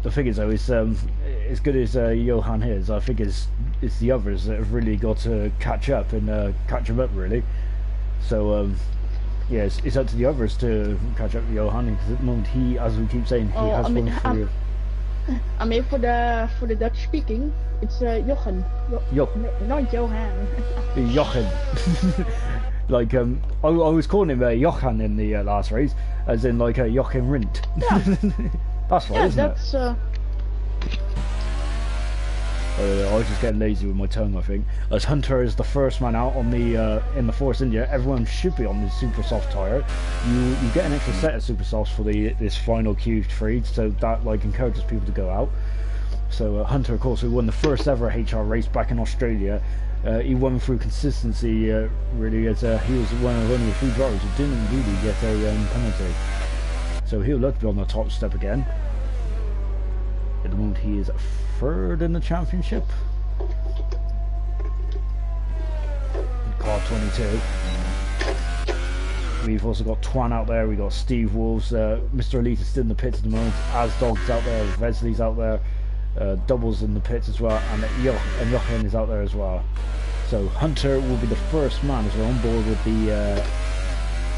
the thing is though, is as good as Johan is, I think it's the others that have really got to catch up and catch him up really. So yeah, it's up to the others to catch up with Johan, because at the moment he, as we keep saying, he has won through. I mean, for the Dutch speaking, it's Jochen. Not Johan. Jochen. Like I was calling him Johan in the last race, as in like Jochen Rindt. Yeah. That's right, Yeah, isn't that's. I was just getting lazy with my tongue, I think. As Hunter is the first man out on the in the Force India, everyone should be on the super soft tyre. You get an extra set of super softs for this final Q3, so that like encourages people to go out. So Hunter, of course, who won the first ever HR race back in Australia, he won through consistency, really, as he was one of only a few drivers who didn't really get a penalty. So he'll look to be on the top step again. At the moment, he is third in the championship. Car 22. We've also got Twan out there. We got Steve Wolves. Mr. Elite is still in the pits at the moment. Asdog's out there. Vesley's out there. Doubles in the pits as well, and Jochen is out there as well. So Hunter will be the first man as well on board with the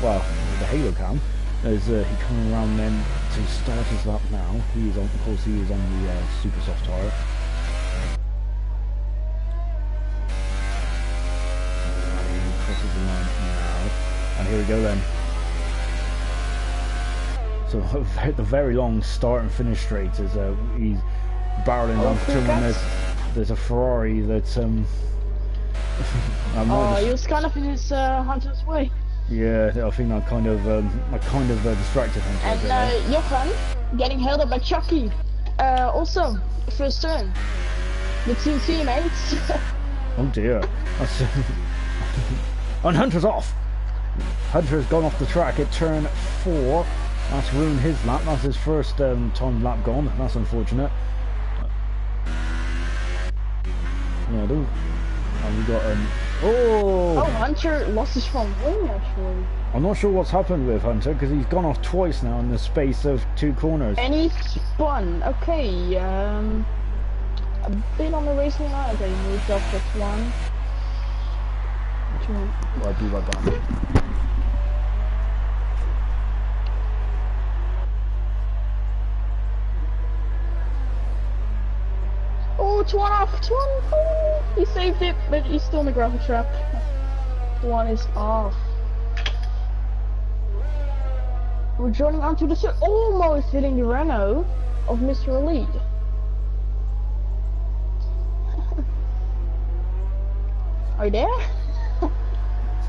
the Halo Cam, as he coming around then to start his lap now. He is on, of course, he is on the super soft tyre. He crosses the line now, and here we go then. So the very long start and finish straight as he's barreling down through, and there's a Ferrari that he was kind of in his Hunter's way. Yeah, I think that kind of distracted him. And Jochen getting held up by Chucky. Also first turn. The two teammates. Oh dear. That's and Hunter's off. Hunter's gone off the track at turn 4. That's ruined his lap. That's his first time lap gone. That's unfortunate. No, and we got Oh, Hunter lost his front wing actually. I'm not sure what's happened with Hunter, because he's gone off twice now in the space of 2 corners. And he spun. Okay, a bit on the racing line. Okay, moved off this one. I'll be right back. Oh, Twan off! Twan! Oh, he saved it, but he's still in the gravel trap. Twan is off. We're joining onto the almost hitting the Renault of Mr. Elite. Are you there?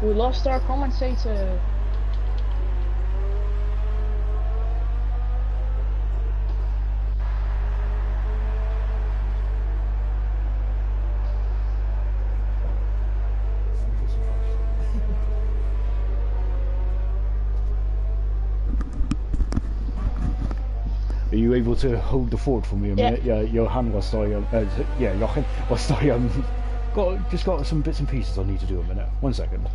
We lost our commentator. Are you able to hold the fort for me a minute? Yeah, Johan, whilst I, Jochen, whilst I got some bits and pieces I need to do a minute. 1 second.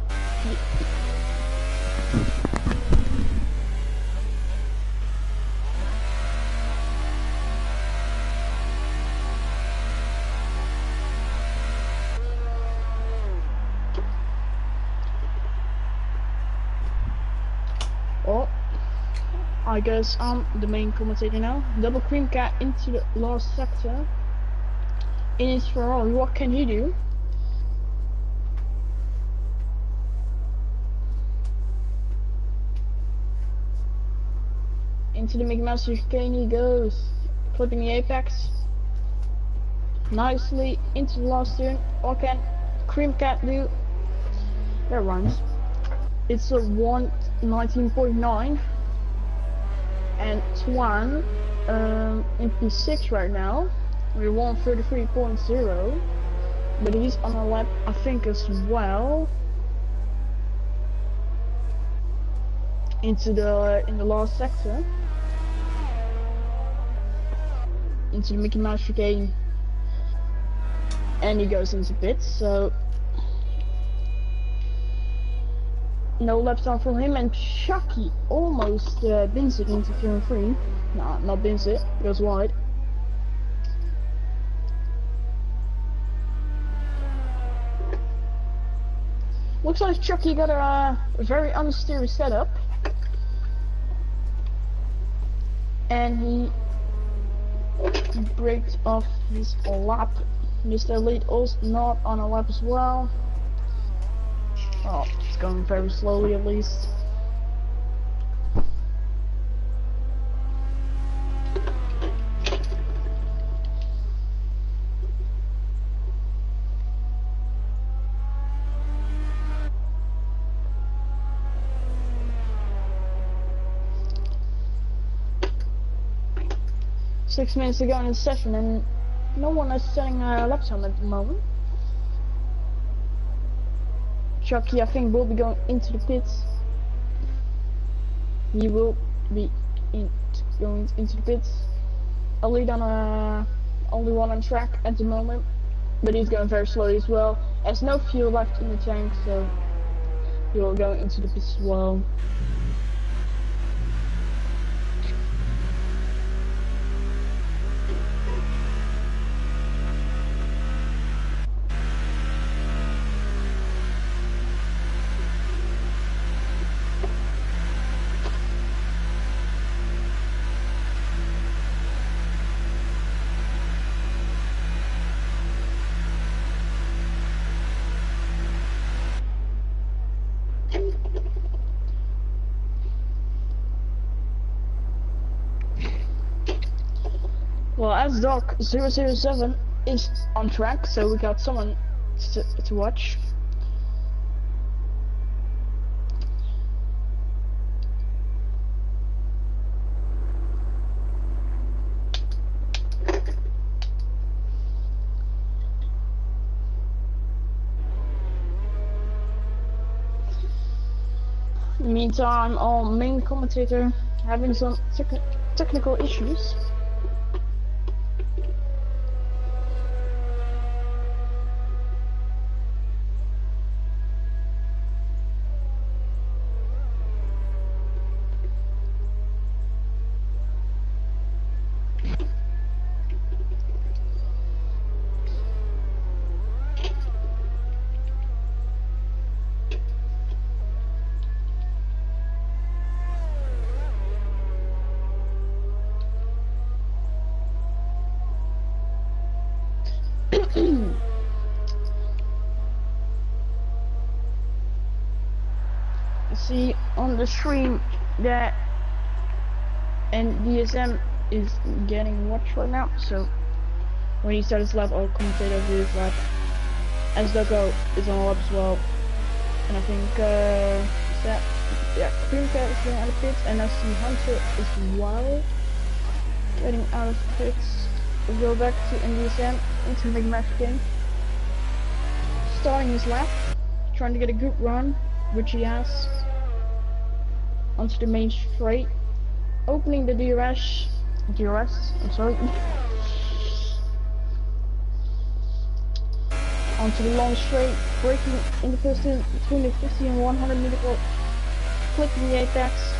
Oh, I guess I'm the main commentator now. Double cream cat into the last sector. In his Ferrari, what can he do? Into the Mickey Mouse chicane he goes, flipping the apex nicely into the last turn. What can Cream Cat do? That rhymes. It's a 119.9, and Twan in P6 right now. We're 133.0, but he's on a lap, I think, as well. In the last sector. Into the Mickey Mouse chicane, and he goes into pits. So no laps down from him, and Chucky almost bins it into turn 3. Nah, not bins it, goes wide. Looks like Chucky got a very unsteady setup. And he breaks off his lap. Mr. Elite also not on a lap as well. Oh, it's going very slowly at least. Six minutes to go in the session, and no one is setting a lap time at the moment. Chucky, I think, will be going into the pits. He will be going into the pits. I'll lead on only one on track at the moment, but he's going very slowly as well. There's no fuel left in the tank, so he will go into the pits as well. Well, as Doc 007 is on track, so we got someone to watch. In the meantime, our main commentator having some technical issues. See on the stream that DSM is getting watched right now, so when he starts his lap, I'll commentate over his lap. As Doko is on a lap as well, and I think Creamcat is getting out of pits, and I see Hunter as well getting out of pits. We'll go back to NDSM into the big match game, starting his lap, trying to get a good run, which he has. Onto the main straight, opening the DRS, I'm sorry. Onto the long straight, braking in the first turn between the 50 and 100 meter block, clipping the apex,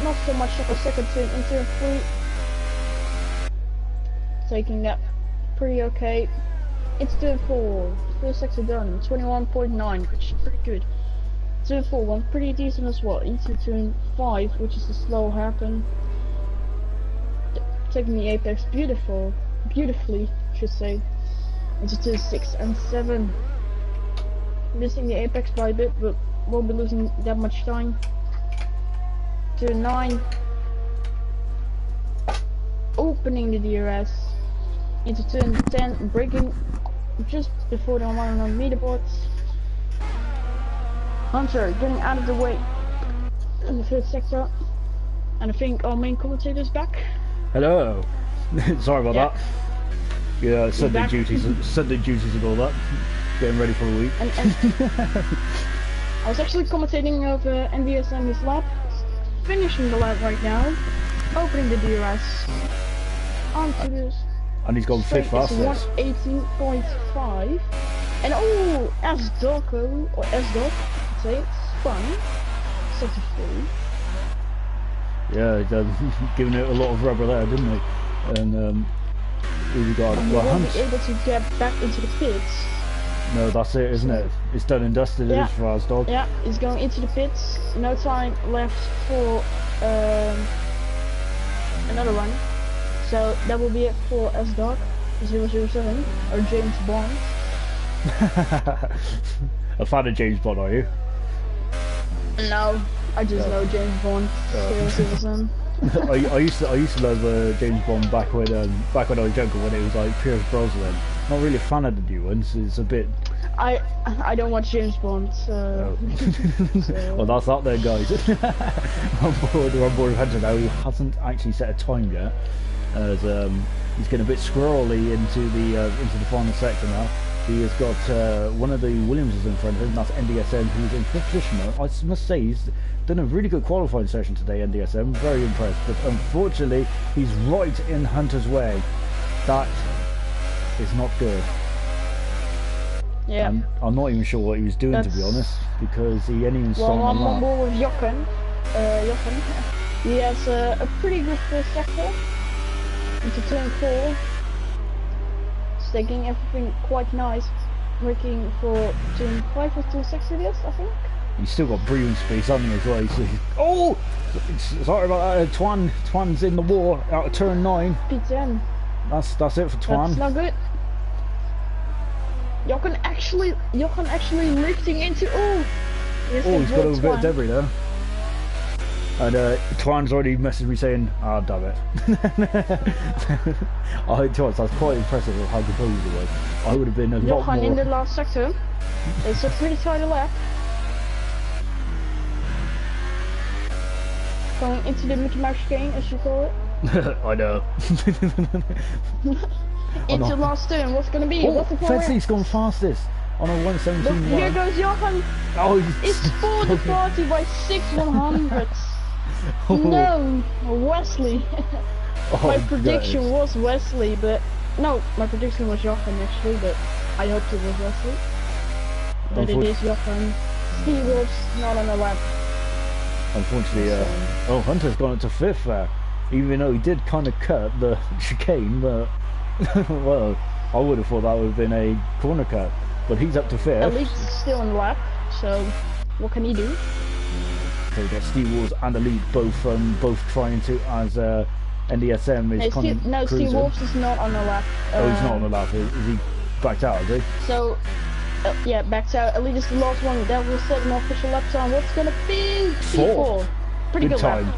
not so much of a second turn in turn 3, taking that pretty okay. It's turn 4, first sector done, 21.9, which is pretty good. Turn 4 went pretty decent as well, into turn 5, which is a slow hairpin. Taking the apex beautifully, should say, into turn 6 and 7. Missing the apex by a bit, but won't be losing that much time. Turn 9. Opening the DRS. Into turn 10, braking just before the 100 meter boards. Hunter getting out of the way in the third sector, and I think our main commentator's back. Hello. Sorry about that. Yeah, Sunday duties and all that. Getting ready for the week. And I was actually commentating over NVSM his lap, finishing the lap right now, opening the DRS onto this. And he's gone fifth fastest. 118.5, and oh, S-Doco or S-Doc. Say it's fun. Such a fool. Yeah, he's giving it a lot of rubber there, didn't he? And who we got? And well, he won't be able to get back into the pits No, that's it, isn't it? It's done and dusted, it Yeah. is for us, dog. Yeah, he's going into the pits. No time left for another one. So that will be it for S-Dog 007 or James Bond. A fan of James Bond, are you? No, I just know James Bond 007. I used to love James Bond back when I was younger, when it was like Pierce Brosnan. Not really a fan of the new ones. It's a bit. I don't watch James Bond, so. So. Well, that's out there, guys. We're on board with Hunter now. He hasn't actually set a time yet, as he's getting a bit squirrely into the final sector now. He has got one of the Williamses in front of him. That's NDSM, who's in fifth position now. I must say he's done a really good qualifying session today. NDSM, very impressed. But unfortunately, he's right in Hunter's way. That is not good. Yeah. I'm not even sure what he was doing, to be honest, because he ain't even started on on I'm board with Jochen. He has a pretty good first sector into turn 4. He's taking everything quite nice, working for turn 5 or turn 6 it is, I think. He's still got breathing space on him as well. Oh! Sorry about that. Twan's in the war out of turn 9. P10. That's it for Twan. That's not good. Jochen actually lifting into. Oh, he's got a bit of debris there. And Twan's already messaged me saying, "Ah, damn it." I was quite impressive with how composed he was. I would have been a lot more. Jochen in the last sector. It's a pretty tight left. Going into the Mickey Mouse chicane, as you call it. I know. Into the last turn, what's gonna be? Oh, Fedsley's gone fastest on a 117. Here goes Jochen. Oh, it's for the party by 6/100. Oh. No, Wesley. Oh, my prediction was Wesley, but no, my prediction was Jochen actually, but I hoped it was Wesley. But it is Jochen. Steve Wolf's not on the lap. Unfortunately, Hunter's gone up to 5th there, even though he did kind of cut the chicane, but well, I would have thought that would have been a corner cut, but he's up to 5th. At least still in the lap, so what can he do? So we got Steve Wolves and Elite both trying to, as NDSM is kind of no, cruising. Steve Wolves is not on the lap. Oh, he's not on the lap. Is he backed out, is he? So, yeah, backed out. Elite is the last one. That will set an official lap time. What's gonna be? P4. Pretty good time. lap.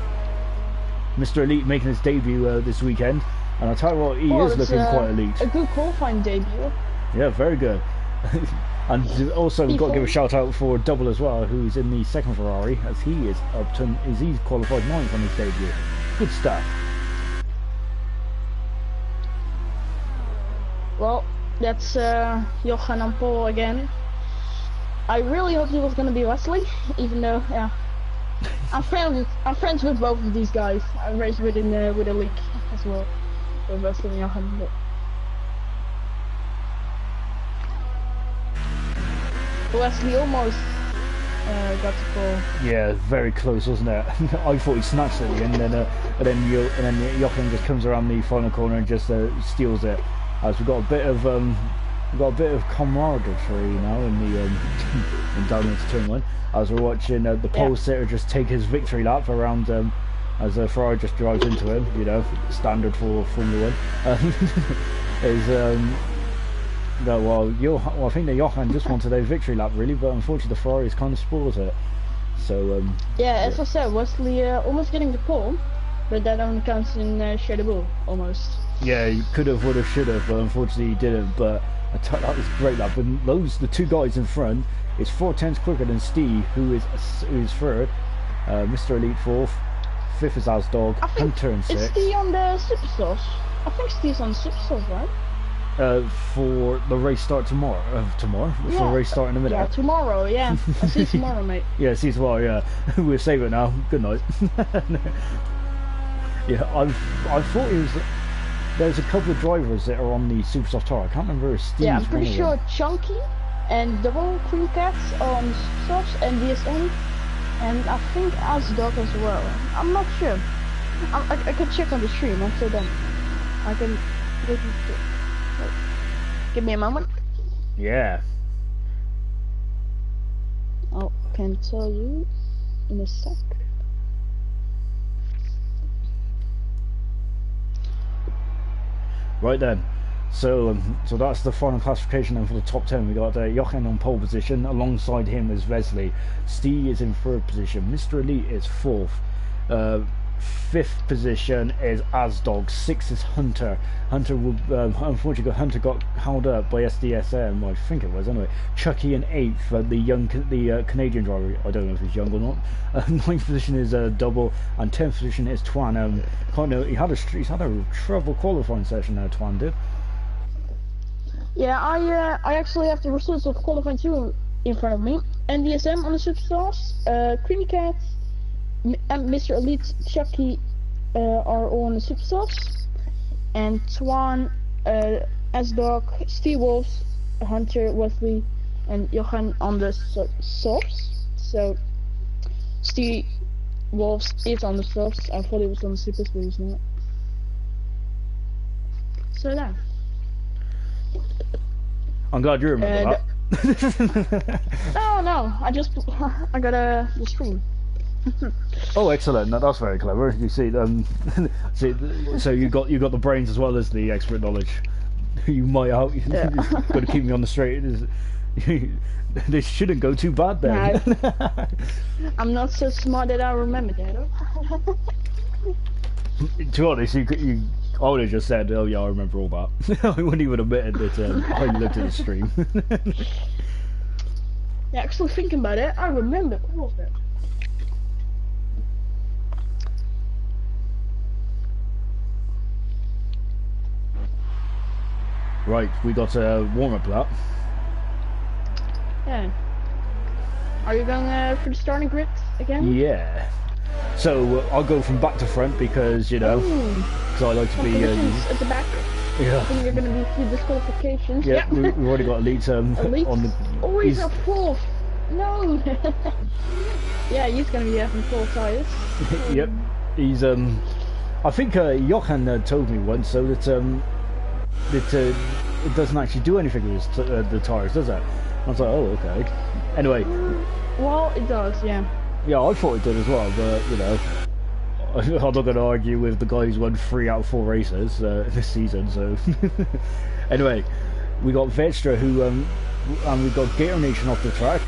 Mr. Elite making his debut this weekend, and I'll tell you what, he is looking quite elite. A good qualifying debut. Yeah, very good. And also we've got to give a shout out for Double as well, who's in the second Ferrari, as he is up to, he's qualified 9th on his debut. Good stuff. Well, that's Jochen on pole again. I really hoped it was gonna be Wesley, even though, yeah, I'm friends with both of these guys. I raced with Elite as well, with Wesley and Jochen. But Wesley almost got to pole. Yeah, very close, wasn't it? I thought he snatched it again, and then Jochen just comes around the final corner and just steals it. As we've got a bit of camaraderie now in the in down into turn 1. As we're watching the pole sitter just take his victory lap around as Ferrari just drives into him. You know, standard for Formula 1. Is no, well, I think that Jochen just wanted a victory lap really, but unfortunately the Ferraris kind of spoiled it. So yeah, as I said, Wesley almost getting the pole, but that only counts in Shadowbull almost. Yeah, he could have, would have, should have, but unfortunately he didn't. But that was great lap. With the two guys in front, it's 4/10 quicker than Steve, who is 3rd, Mr. Elite 4th, 5th is Asdog, Hunter in 6th. Is Steve on the Superstars? I think Steve's on the Superstars, right? For the race start tomorrow. Yeah. For the race start in a minute. Yeah, tomorrow. Yeah, I'll see you tomorrow, mate. Yeah, see you tomorrow. Yeah, we'll save it now. Good night. Yeah, I thought he was. There's a couple of drivers that are on the Supersoft Tour. I can't remember if Steve's. Yeah, I'm pretty sure Chunky and Double Cream Cats on Supersofts and DSM, and I think Asdog as well. I'm not sure. I can check on the stream until then. I can. Give me a moment. Yeah. can tell you in a sec. Right then. So that's the final classification then for the top 10. We got Jochen on pole position. Alongside him is Vesely. Steve is in third position. Mr. Elite is fourth. Fifth position is Asdog. Sixth is Hunter. Hunter will unfortunately Hunter got held up by SDSM. Well, I think it was anyway. Chucky in eighth. The Canadian driver. I don't know if he's young or not. Ninth position is Double, and 10th position is Twan. He's had a trouble qualifying session now. Twan did. Yeah, I actually have the results of qualifying 2 in front of me. NDSM on the Superstars, Creamy Cat, and Mr. Elite, Chucky are all on the Superstars, and Twan, S-Dog, Steve Wolves, Hunter, Wesley, and Johan on the softs. So Steve Wolves is on the softs. I thought he was on the Supers, but he's not. So yeah. I'm glad you remember that. No, I got the stream. Oh, excellent! That's very clever. You see, so you got the brains as well as the expert knowledge. You might out. Yeah. Got to keep me on the straight. They shouldn't go too bad then. No, I'm not so smart that I remember that. To be honest, I would have just said, "Oh yeah, I remember all that." I wouldn't even admit that I looked at the stream. Yeah, actually thinking about it, I remember all of it. Right, we got a warm-up lap. Yeah. Are you going for the starting grid again? Yeah. So I'll go from back to front because because I like to be at the back. Yeah. I think you're going to be a few disqualifications. Yeah, we've already got Elite, Elite on the. Oh, he's a fourth. No. Yeah, he's going to be having 4 tires. Yep. He's I think Johan told me once so that it doesn't actually do anything with the tires, does it? I was like, oh, okay. Anyway. Well, it does, yeah. Yeah, I thought it did as well, but I'm not going to argue with the guy who's won 3 out of 4 races this season. So anyway, we got Vetstra who and we got Gator Nation off the track.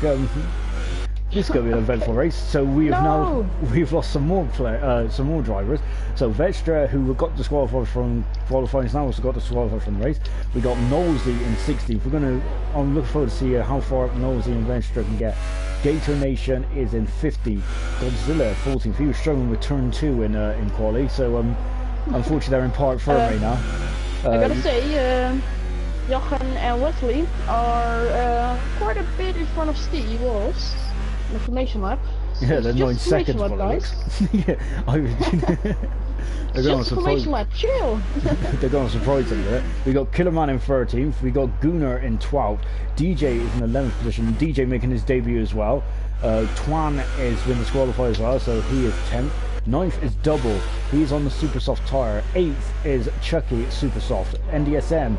This is going to be an eventful race. So we've lost some more drivers. So Vetstra, who got disqualified from qualifying, has now also got disqualified from the race. We got Knowlesy in 16th. I'm looking forward to see how far Knowlesy and Vetstra can get. Gator Nation is in 15th. Godzilla 14th. He was struggling with turn 2 in quali. So unfortunately they're in part 3 right now. I gotta say, Jochen and Wesley are quite a bit in front of Steve Wolves. The formation lap. Yeah, they're 9 seconds, guys. Yeah, they're going to formation lap. Chill. They're going to surprise them with it. We got Killerman in 13th. We got Gunnar in 12th. DJ is in 11th position. DJ making his debut as well. Twan is been disqualified as well, so he is 10th. 9th is Double. He's on the super soft tire. 8th is Chucky super soft. NDSM,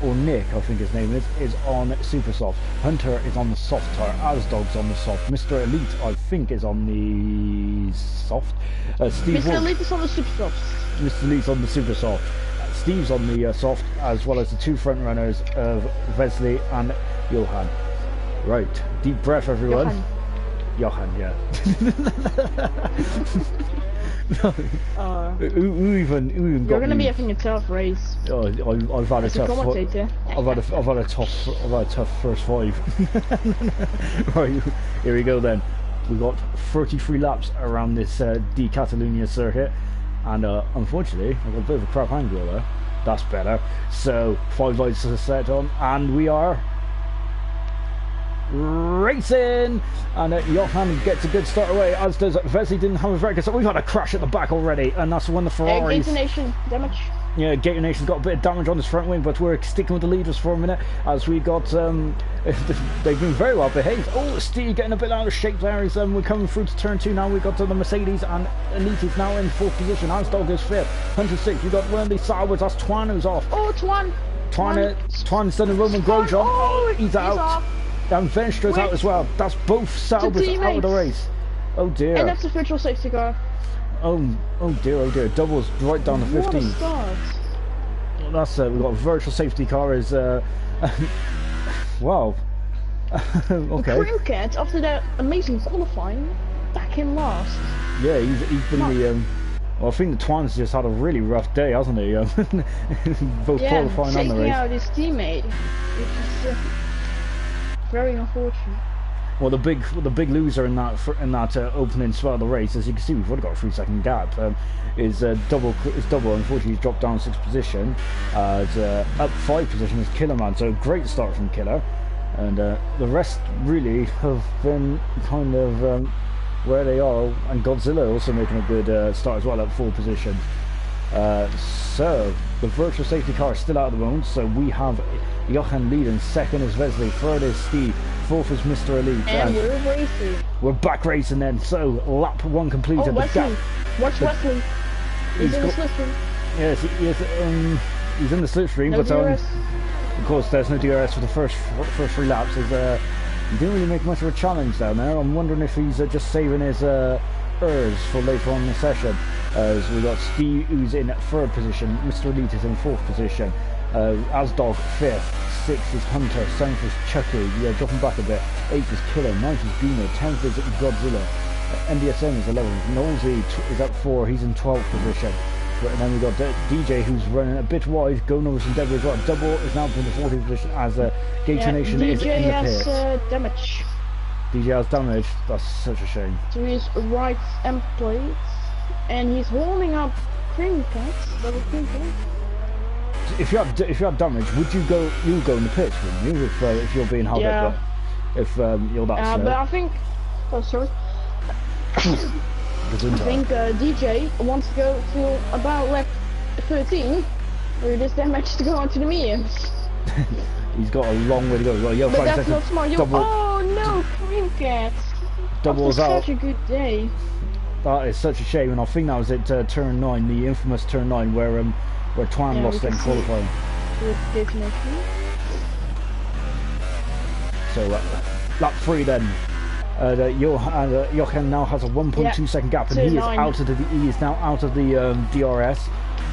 or Nick, I think his name is on super soft. Hunter is on the soft tire. Asdog's on the soft. Mr. Elite, I think, is on the soft. Mr. Elite is on the super soft. Mr. Elite's on the super soft. Steve's on the soft, as well as the 2 front runners of Wesley and Johan. Right, deep breath, everyone. Johan, yeah. Who even you're gonna be having a tough race. Oh, I've had a tough first 5. Right, here we go then. We got 33 laps around this D Catalunya circuit, and unfortunately I've got a bit of a crap angle there. That's better. So 5 lights are set on, and we are racing, and Johan gets a good start away, as does Vesey. Didn't have a very good start. We've had a crash at the back already, and that's when the Ferraris. Gator Nation damage. Yeah, Gator Nation's got a bit of damage on this front wing, but we're sticking with the leaders for a minute as we got they've been very well behaved. Oh, Steve getting a bit out of shape there. We're coming through to turn 2 now. We got to the Mercedes, and Elite is now in 4th position. Asdog is 5th. Hunter 6th. We got one of these Sours. That's Twan who's off. Oh, Twan's done a Roman Grosjean. Oh, he's out. And Venstra's out as well. That's both Saubers out of the race. Oh dear. And that's a virtual safety car. Oh dear, oh dear. Doubles right down to 15. What a start. Well, that's we've got a virtual safety car is wow. Okay. Cricket, after that amazing qualifying, back in last. Yeah, he's been the well, I think the Twan's just had a really rough day, hasn't he? Both qualifying on the race. Taking out his teammate, which is very unfortunate. Well, the big loser in that opening spot of the race, as you can see, we've already got a 3-second gap. Is double. Unfortunately, he's dropped down 6th position. It's up 5 position is Killerman. So great start from Killer, and the rest really have been kind of where they are. And Godzilla also making a good start as well at 4 position. So the virtual safety car is still out at the moment. So we have Jochen leading, 2nd is Wesley, 3rd is Steve, 4th is Mr. Elite, and we're racing. We're back racing then. So lap 1 completed. Oh, Wesley! Watch Wesley. He's in the slipstream. Yes, he's in the slipstream, no but DRS. Of course there's no DRS for the first 3 laps. He didn't really make much of a challenge down there. I'm wondering if he's just saving his ERS for later on in the session. As we got Steve, who's in 3rd position, Mr. Elite is in 4th position, Asdog 5th, 6th is Hunter, 7th is Chucky, dropping back a bit, 8th is Killer, 9th is Beamer, 10th is Godzilla, NDSM is 11th, Nolsey is at 4, he's in 12th position. And then we've got DJ, who's running a bit wide, going over some debris as well. Double is now in the 14th position as Gator Nation is in the pit. DJ has damage. DJ has damage, that's such a shame. To his right end plate, and he's holding up Crinkets, double Crinkets. If you have damage, would you go in the pits, wouldn't you, if you're being held up, if you're that slow? But I think, oh sorry, I think DJ wants to go to about lap 13, where this damage to go onto the mediums. He's got a long way to go. But that's not smart. Oh no, Crinkets! Doubles out. Such a good day. That is such a shame, and I think that was at turn 9, the infamous turn 9, where Twan lost in qualifying. So lap 3 then. Jochen now has a 1.2 second gap, and he is now out of the DRS.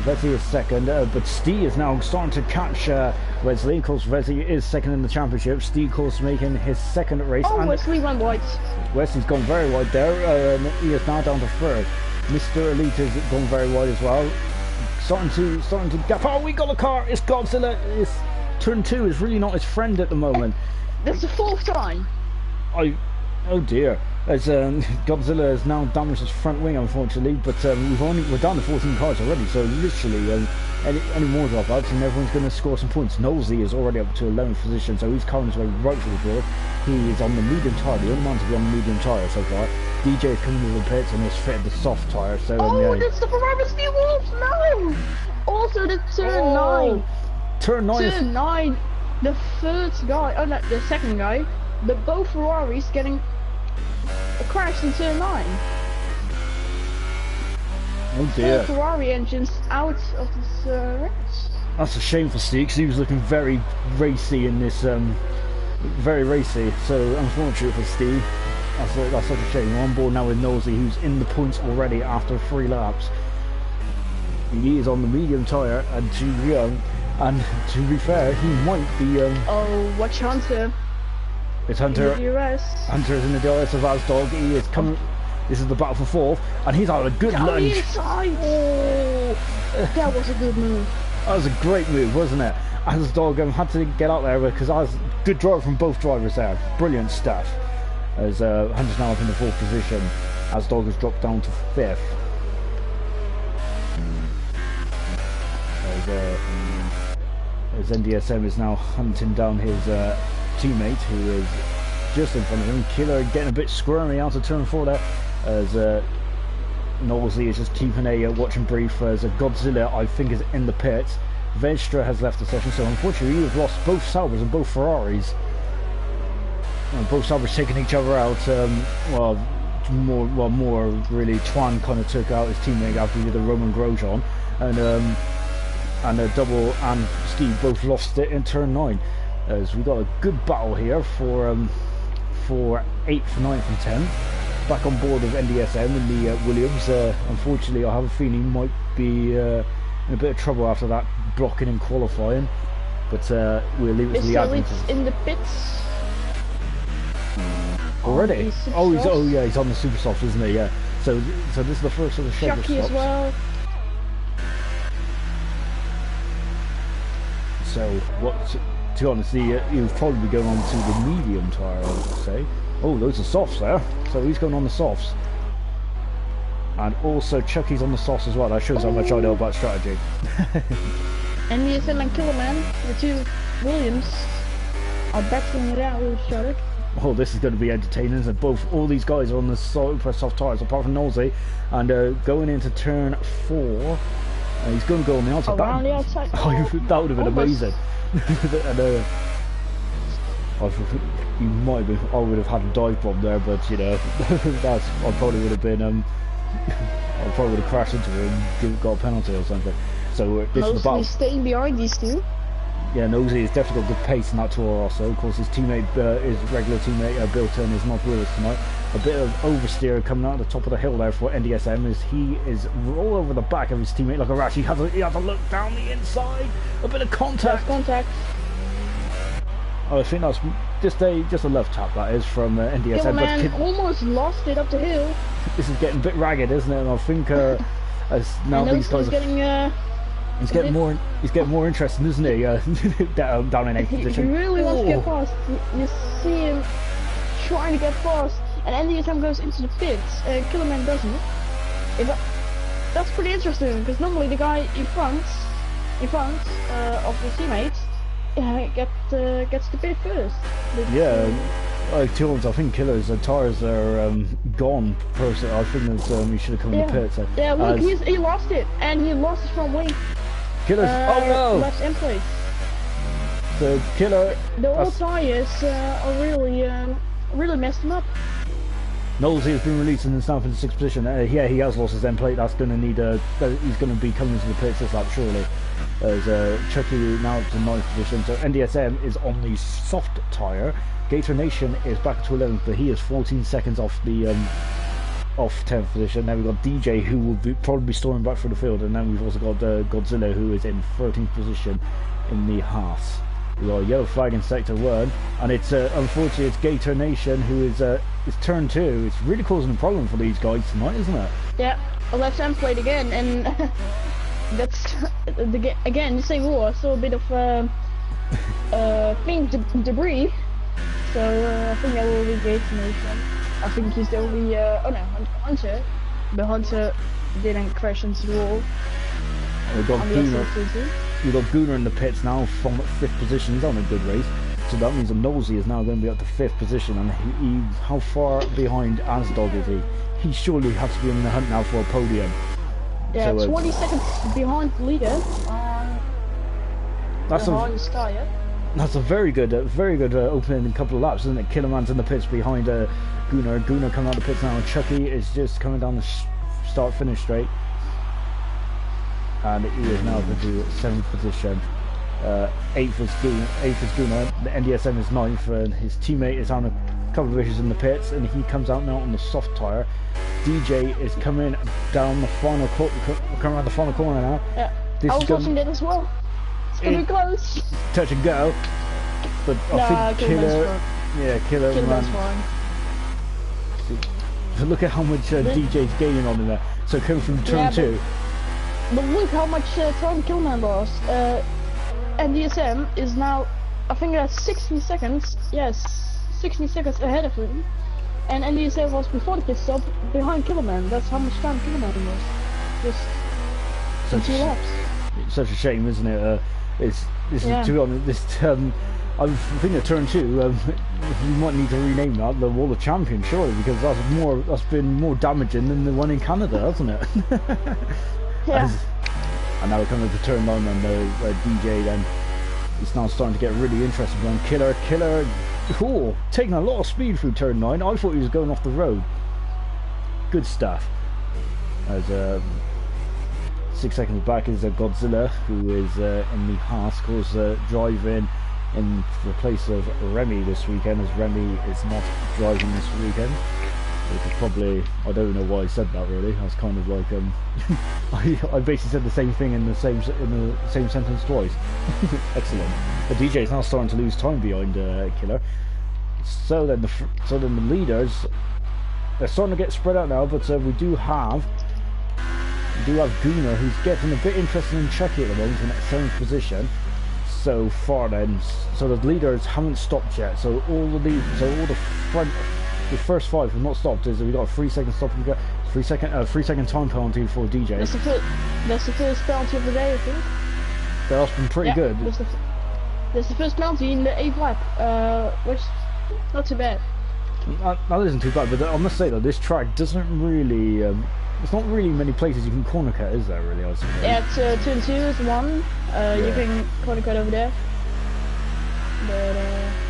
Wesley is 2nd, but Steve is now starting to catch Wesley. Of course, Wesley is 2nd in the championship. Steve, of course, making his 2nd race. Oh, and Wesley went wide. Wesley's gone very wide there. He is now down to 3rd. Mr. Elite is gone very wide as well. Starting to gap. Oh, we got a car. It's Godzilla. Turn 2 is really not his friend at the moment. That's the 4th time. Oh dear. As Godzilla has now damaged his front wing, unfortunately, but we're down to 14 cars already, so literally any more dropouts and everyone's going to score some points. Nolsey is already up to 11th position, so he's coming his way right for the draw. He is on the medium tyre, the only man to be on the medium tyre so far. DJ is coming to the pits and has fitted the soft tyre, so that's the Ferrari Steel Wolves! No! Also the turn 9. Turn 9. Turn 9. The 3rd guy, oh no, the 2nd guy. Both Ferraris getting a crash in turn 9. Oh dear. Ferrari engines out of this race. That's a shame for Steve, because he was looking very racy in this, very racy. So unfortunate for Steve. That's such a shame. We're on board now with Nosey, who's in the points already after 3 laps. He is on the medium tyre, and to be fair, he might be. Oh, watch Hunter. It's Hunter. Hunter is in the DRS of Asdog. He is coming. This is the battle for 4th, and he's had a good lunge. Inside. Oh, that was a good move. That was a great move, wasn't it? Asdog had to get out there because I was good drive from both drivers there. Brilliant stuff. As Hunter's now up in the 4th position. Asdog has dropped down to 5th. As NDSM is now hunting down his teammate, who is just in front of him. Killer getting a bit squirmy out of turn 4 there, as Nolsey is just keeping a watching brief, as Godzilla, I think, is in the pits. Vestra has left the session, so unfortunately we've lost both Saubers and both Ferraris. Both Saubers taking each other out. More really. Twan kind of took out his teammate after he did the Roman Grosjean, and Double and Steve both lost it in turn 9. As we got a good battle here for 8th, 9th and 10th. Back on board of NDSM in the Williams. Unfortunately, I have a feeling he might be in a bit of trouble after that blocking in qualifying. But we'll leave it to the admin. In the pits. Already? He's on the super softs, isn't he? Yeah. So this is the first of the schedule stops. As well. So to be honest, he'll probably be going on to the medium tyre, I would say. Oh, those are softs there. So he's going on the softs. And also Chucky's on the softs as well. That shows how much I know about strategy. And NDSM and Killerman, the two Williams, are battling it out with each other. Oh, this is going to be entertaining, isn't it? All these guys are on the super soft tyres, apart from Nosey, and going into turn 4. He's going to go on the outside. Around the outside. Oh, that would have been amazing. And, you might have been. I would have had a dive bomb there, but you know, I probably would have been. I probably would have crashed into him and got a penalty or something. So this is the battle. Staying behind these two. Yeah, Nosey has definitely got good pace in that tour also. Of course, his teammate, his regular teammate, Bill Turner, is not with us tonight. A bit of oversteer coming out of the top of the hill there for NDSM as he is all over the back of his teammate like a rash. He has a look down the inside. A bit of contact. Contact. I think that's just a left tap, that is, from NDSM. Yeah, man, almost lost it up the hill. This is getting a bit ragged, isn't it? And I think as now these guys are... He's getting more interesting, isn't he? Down in 8th position. He really wants to get past. You see him trying to get past, and NDSM goes into the pits. Killerman doesn't. That's pretty interesting because normally the guy in front of his teammates gets the pit first. But, to honest, I think Killer's tyres are gone. Personally, I think he should have come in the pit. So, yeah, look, he lost it, and he lost his front wing. Killer's oh no! Left end plate. So Killer. The old tyres are really messed him up. Knowles has been released and is now in the 6th position. Yeah, he has lost his end plate. That's going to need he's going to be coming into the pits this lap surely. As Chucky now to 9th position. So NDSM is on the soft tyre. Gator Nation is back to 11th, but he is 14 seconds off the off 10th position. Then we've got DJ, who will probably be storming back through the field, and then we've also got Godzilla, who is in 13th position in the Haas. We've got a yellow flag in sector 1, and it's unfortunately it's Gator Nation who is it's turn 2. It's really causing a problem for these guys tonight, isn't it? Yeah, a left hand plate again, and that's again the same rule. I saw a bit of pink debris, so I think that will be Gator Nation. I think he's the only, Hunter. But Hunter didn't crash into the wall. We've got Gooner in the pits now from 5th position. He's on a good race. So that means that Nosey is now going to be up to 5th position. And how far behind Asdog is he? He surely has to be in the hunt now for a podium. Yeah, so, 20 seconds behind the leader on that's the hardest tyre. That's a very good opening in a couple of laps, isn't it? Killerman's in the pits behind Gooner. Gooner coming out of the pits now, and Chucky is just coming down the start-finish straight. And he is now going to 7th position. 8th is Gooner. The NDSM is 9th, and his teammate is on a couple of issues in the pits, and he comes out now on the soft tyre. DJ is coming down the final coming around the final corner now. Yeah, I was watching that as well. It's going to be close. Touch and go. But I think Killer man. So look at how much DJ's gaining on him there. So coming from turn 2. But look how much time Killman lost. NDSM is now, I think that's 60 seconds. Yes, 60 seconds ahead of him. And NDSM was before the pit stop behind Killerman. That's how much time Killerman lost. Just in 2 laps. It's such a shame, isn't it? This is, to be honest, I think at turn 2, you might need to rename that the Wall of Champions, surely, because that's been more damaging than the one in Canada, hasn't it? Yeah. And now we're coming to turn 9 and DJ then it's now starting to get really interesting on Killer, taking a lot of speed through turn 9. I thought he was going off the road. Good stuff. As 6 seconds back is Godzilla, who is in the Haas, of course, driving in the place of Remy this weekend, as Remy is not driving this weekend. Which is probably, I don't know why I said that really. I was kind of like, I basically said the same thing in the same sentence twice. Excellent. The DJ is now starting to lose time behind Killer. So then the leaders, they're starting to get spread out now, but we do have Gunnar, who's getting a bit interested in Chucky at the moment in that 7th position. So far then, so the leaders haven't stopped yet. So all the first 5 have not stopped. Is we got a 3-second stop and 3-second time penalty for DJ. That's the first penalty of the day, I think. That's been pretty good. That's the first penalty in the 8th lap, which not too bad. That isn't too bad, but I must say though, this track doesn't really. There's not really many places you can corner cut, is there? Really, I suppose. Yeah, it's 2 and 2 is one. Yeah. You can corner cut over there. But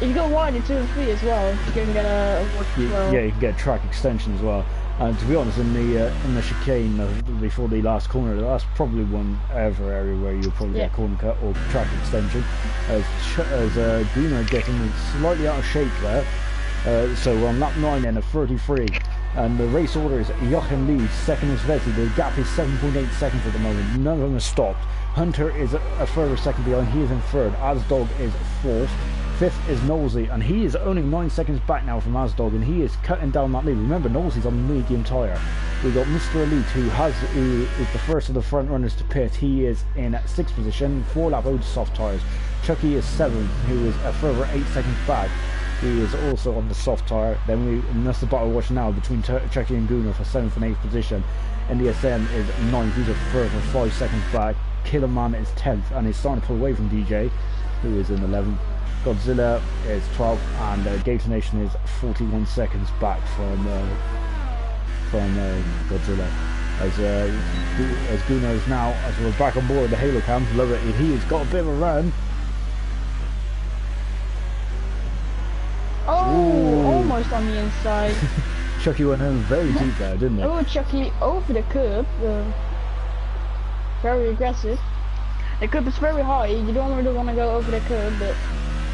if you go wide in 2 and 3 as well, you can get a yeah, you can get a track extension as well. And to be honest, in the chicane before the last corner, that's probably one ever area where you'll probably get a corner cut or track extension. As Gunnar getting slightly out of shape there. So we're on lap 9 and a 33. And the race order is Jochen leads, second is Vettel. The gap is 7.8 seconds at the moment. None of them have stopped. Hunter is a further second behind. He is in 3rd. Asdog is 4th. 5th is Nosey, and he is only 9 seconds back now from Asdog, and he is cutting down that lead. Remember, Nosey's on the medium tyre. We've got Mr. Elite, who is the first of the front runners to pit. He is in 6th position, 4 lap old soft tyres. Chucky is 7th, who is a further 8 seconds back. He is also on the soft tyre. And that's the battle watch now between Chucky and Gunnar for 7th and 8th position. NDSM is 9th, he's a further 5 seconds back. Killerman is 10th, and he's starting to pull away from DJ, who is in 11th. Godzilla is 12th, and Gator Nation is 41 seconds back from Godzilla. As Gunnar is now, as we're back on board the Halo Cam, love it. He has got a bit of a run. Oh, ooh. Almost on the inside. Chucky went home very deep there, didn't he? Oh, Chucky over the curb. Very aggressive. The curb is very high. You don't really want to go over the curb, but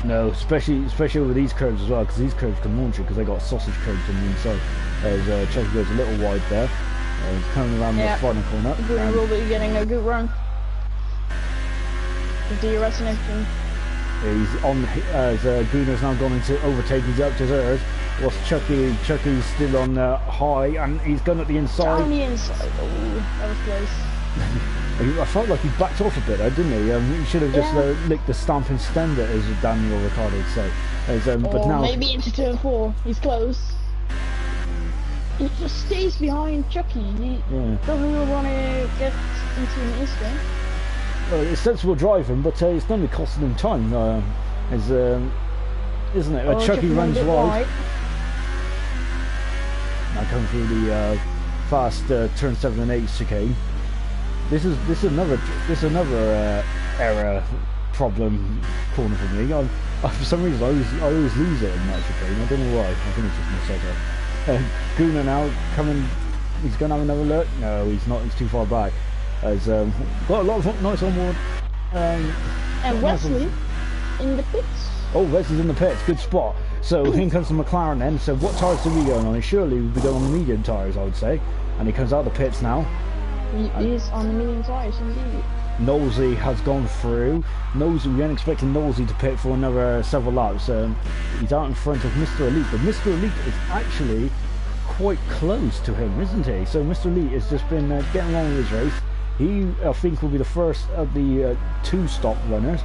no, especially with these curves as well, because these curves can launch you because they got sausage curves on the inside. As Chucky goes a little wide there, coming around the final corner. Gunnar will be getting a good run. The DRS and everything. He's on, as Gunnar's now gone into overtake, he's up to third. Whilst Chucky's still on high, and he's gone at the inside. On the inside, oh, that was close. I felt like he backed off a bit there, didn't he? He should have just licked the stamp and stemmed it, as Daniel Ricciardo would say. But now maybe into turn 4, he's close. He just stays behind Chucky. He doesn't really want to get into an incident. Well, it's sensible driving, but it's going to be costing him time, isn't it? Chucky runs wide. Now coming through the fast turn 7 and 8 chicane. This is another error problem corner for me. For some reason I always lose it in that chicane. I don't know why. I think it's just my setup. Gunnar now coming. He's going to have another look. No, he's not. He's too far back. Has got a lot of nice onboard. And Wesley in the pits. Oh, Wesley's in the pits. Good spot. So here comes the McLaren then. So what tyres are we going on? Surely we'll be going on the medium tyres, I would say. And he comes out the pits now. He is on the medium tyres indeed. Nosey has gone through. Nosey, we weren't expecting Nosey to pit for another several laps. He's out in front of Mr. Elite, but Mr. Elite is actually quite close to him, isn't he? So Mr. Elite has just been getting along with his race. He, I think, will be the first of the 2-stop runners.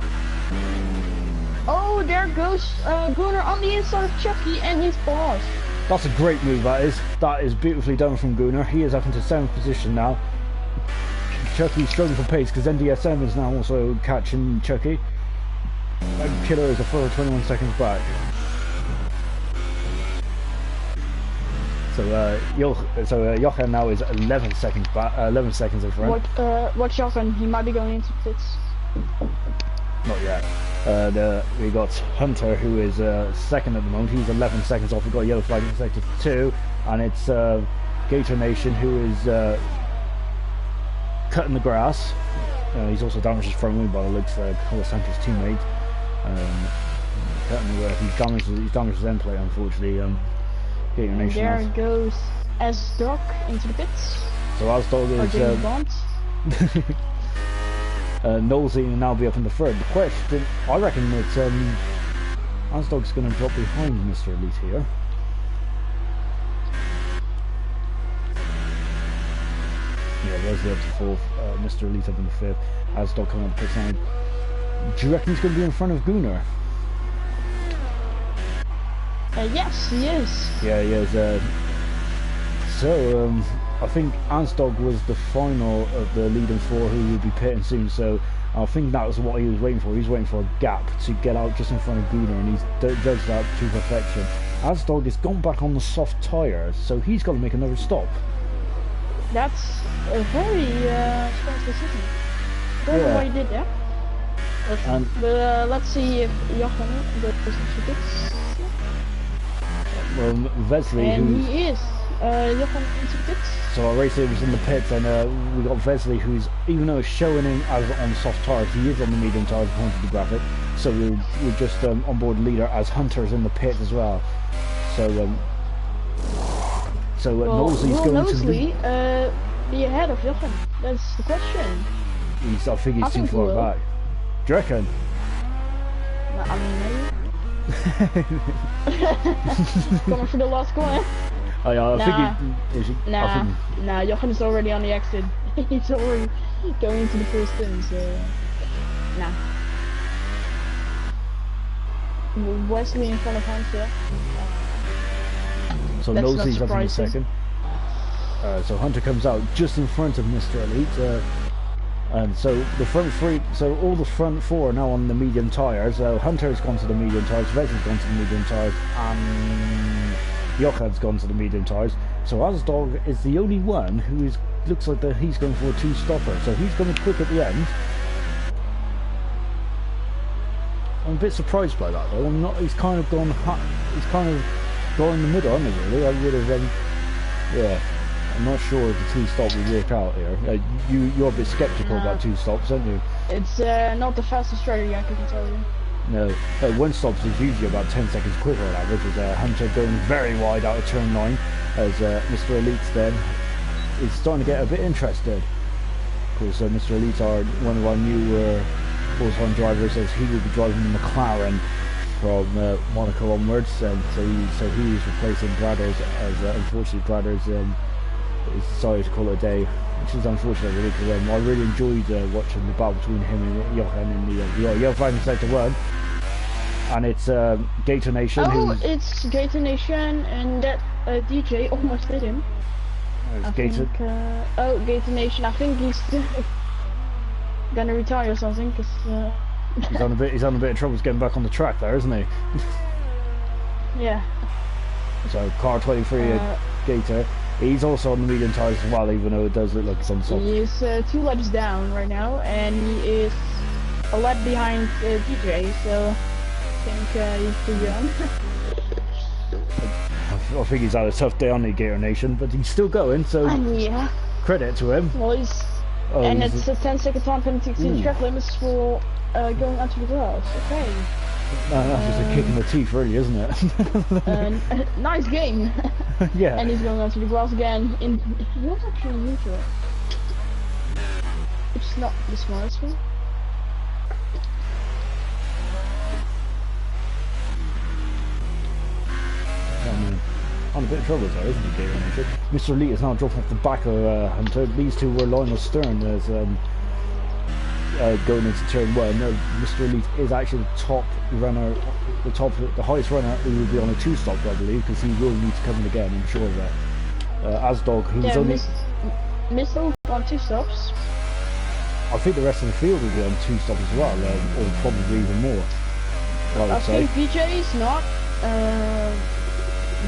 Oh, there goes Gunnar on the inside of Chucky and his boss. That's a great move, that is. That is beautifully done from Gunnar. He is up into 7th position now. Chucky's struggling for pace because NDSM is now also catching Chucky. And Killer is a further 21 seconds back. So Jochen now is 11 seconds back, 11 seconds in front. Watch Jochen, he might be going into pits. Not yet. We got Hunter, who is second at the moment. He's 11 seconds off. We've got a yellow flag in sector 2, and it's Gator Nation, who is cutting the grass. He's also damaged his front wing by the looks of Santos' teammate. He's damaged his end plate, unfortunately. Gator And Nation there has. goes S-Dog into the pits. So Asdog Or James is. Bond. Nosey will now be up in the third. The question, I reckon that Asdog's going to drop behind Mr. Elite here. Yeah, Wesley up to fourth, Mr. Elite up in the fifth, Asdog coming up to pit side. Do you reckon he's going to be in front of Gunnar? Yes, he is. Yeah, he is. I think Asdog was the final of the leading four who would be pitting soon, so I think that was what he was waiting for. He was waiting for a gap to get out just in front of Gunnar, and he's judged that to perfection. Asdog has gone back on the soft tyres, so he's got to make another stop. That's a very strange decision. Don't know why he did that. But let's see if Jochen goes into pits. Well, Wesley, and he is. Jochen into pits. So our racer was in the pits, and we got Wesley, who's, even though it's showing him as on soft tyres, he is on the medium tyres according to the graphic. So we're just on board leader as Hunter's in the pit as well. So Knowlesy's going to be ahead of Jochen. That's the question. I think he's too far back. Do you reckon? No, I mean, maybe. Coming for the last corner. Oh, yeah, I think Nah, Jochen is already on the exit. He's already going into the first thing, so... Nah. Wesley in front of Hunter. So Knowlesy's up in the second. So Hunter comes out just in front of Mr. Elite. And so the front three, so all the front four are now on the medium tyres. Hunter's gone to the medium tyres, Wesley's gone to the medium tyres, and Jochen's gone to the medium tyres. So Asdog is the only one who looks like he's going for a two-stopper. So he's going quick at the end. I'm a bit surprised by that though. He's kind of gone. He's kind of gone in the middle, hasn't he? Really, I would have. Yeah. I'm not sure if the two-stop will work out here. You're a bit sceptical about two stops, aren't you? It's not the fastest strategy, I can tell you. No, one stop is usually about 10 seconds quicker on average, with Hunter going very wide out of turn 9, as Mr. Elite then is starting to get a bit interested. Of course, Mr. Elite are one of our new full-time drivers, as he will be driving the McLaren from Monaco onwards, and so he is replacing Bradders, as unfortunately Bradders he's decided to call it a day, which is unfortunate really, because I really enjoyed watching the battle between him and Jochen in the Jochen Sector 1, and it's Gator Nation. It's Gator Nation, and that DJ almost hit him. Gator. Gator Nation. I think he's gonna retire or something, because he's on a bit of trouble getting back on the track there, isn't he? Yeah. So car 23 Gator. He's also on the medium tyres as well, even though it does look like it's on the soft. He is 2 laps down right now, and he is a lap behind DJ, so I think he's too young. I think he's had a tough day on the Gator Nation, but he's still going, so yeah. Credit to him. Well, it's a 10-second time penalty exceeding track limits for going onto the grass. Okay. That's just a kick in the teeth, really, isn't it? Nice game. Yeah. And he's going onto the grass again. He was actually neutral, which is not the smartest one. On a bit of trouble though, isn't he, Gator Nation? Mr. Elite is now dropping off the back of Hunter. These two were line astern as going into turn 1. No, Mr. Elite is actually the top runner, the highest runner who will be on a 2-stop, I believe, because he will need to come in again, I'm sure of that. Asdog, who's only... Mr. on 2 stops. I think the rest of the field will be on 2 stops as well, or probably even more. I think BJ is not,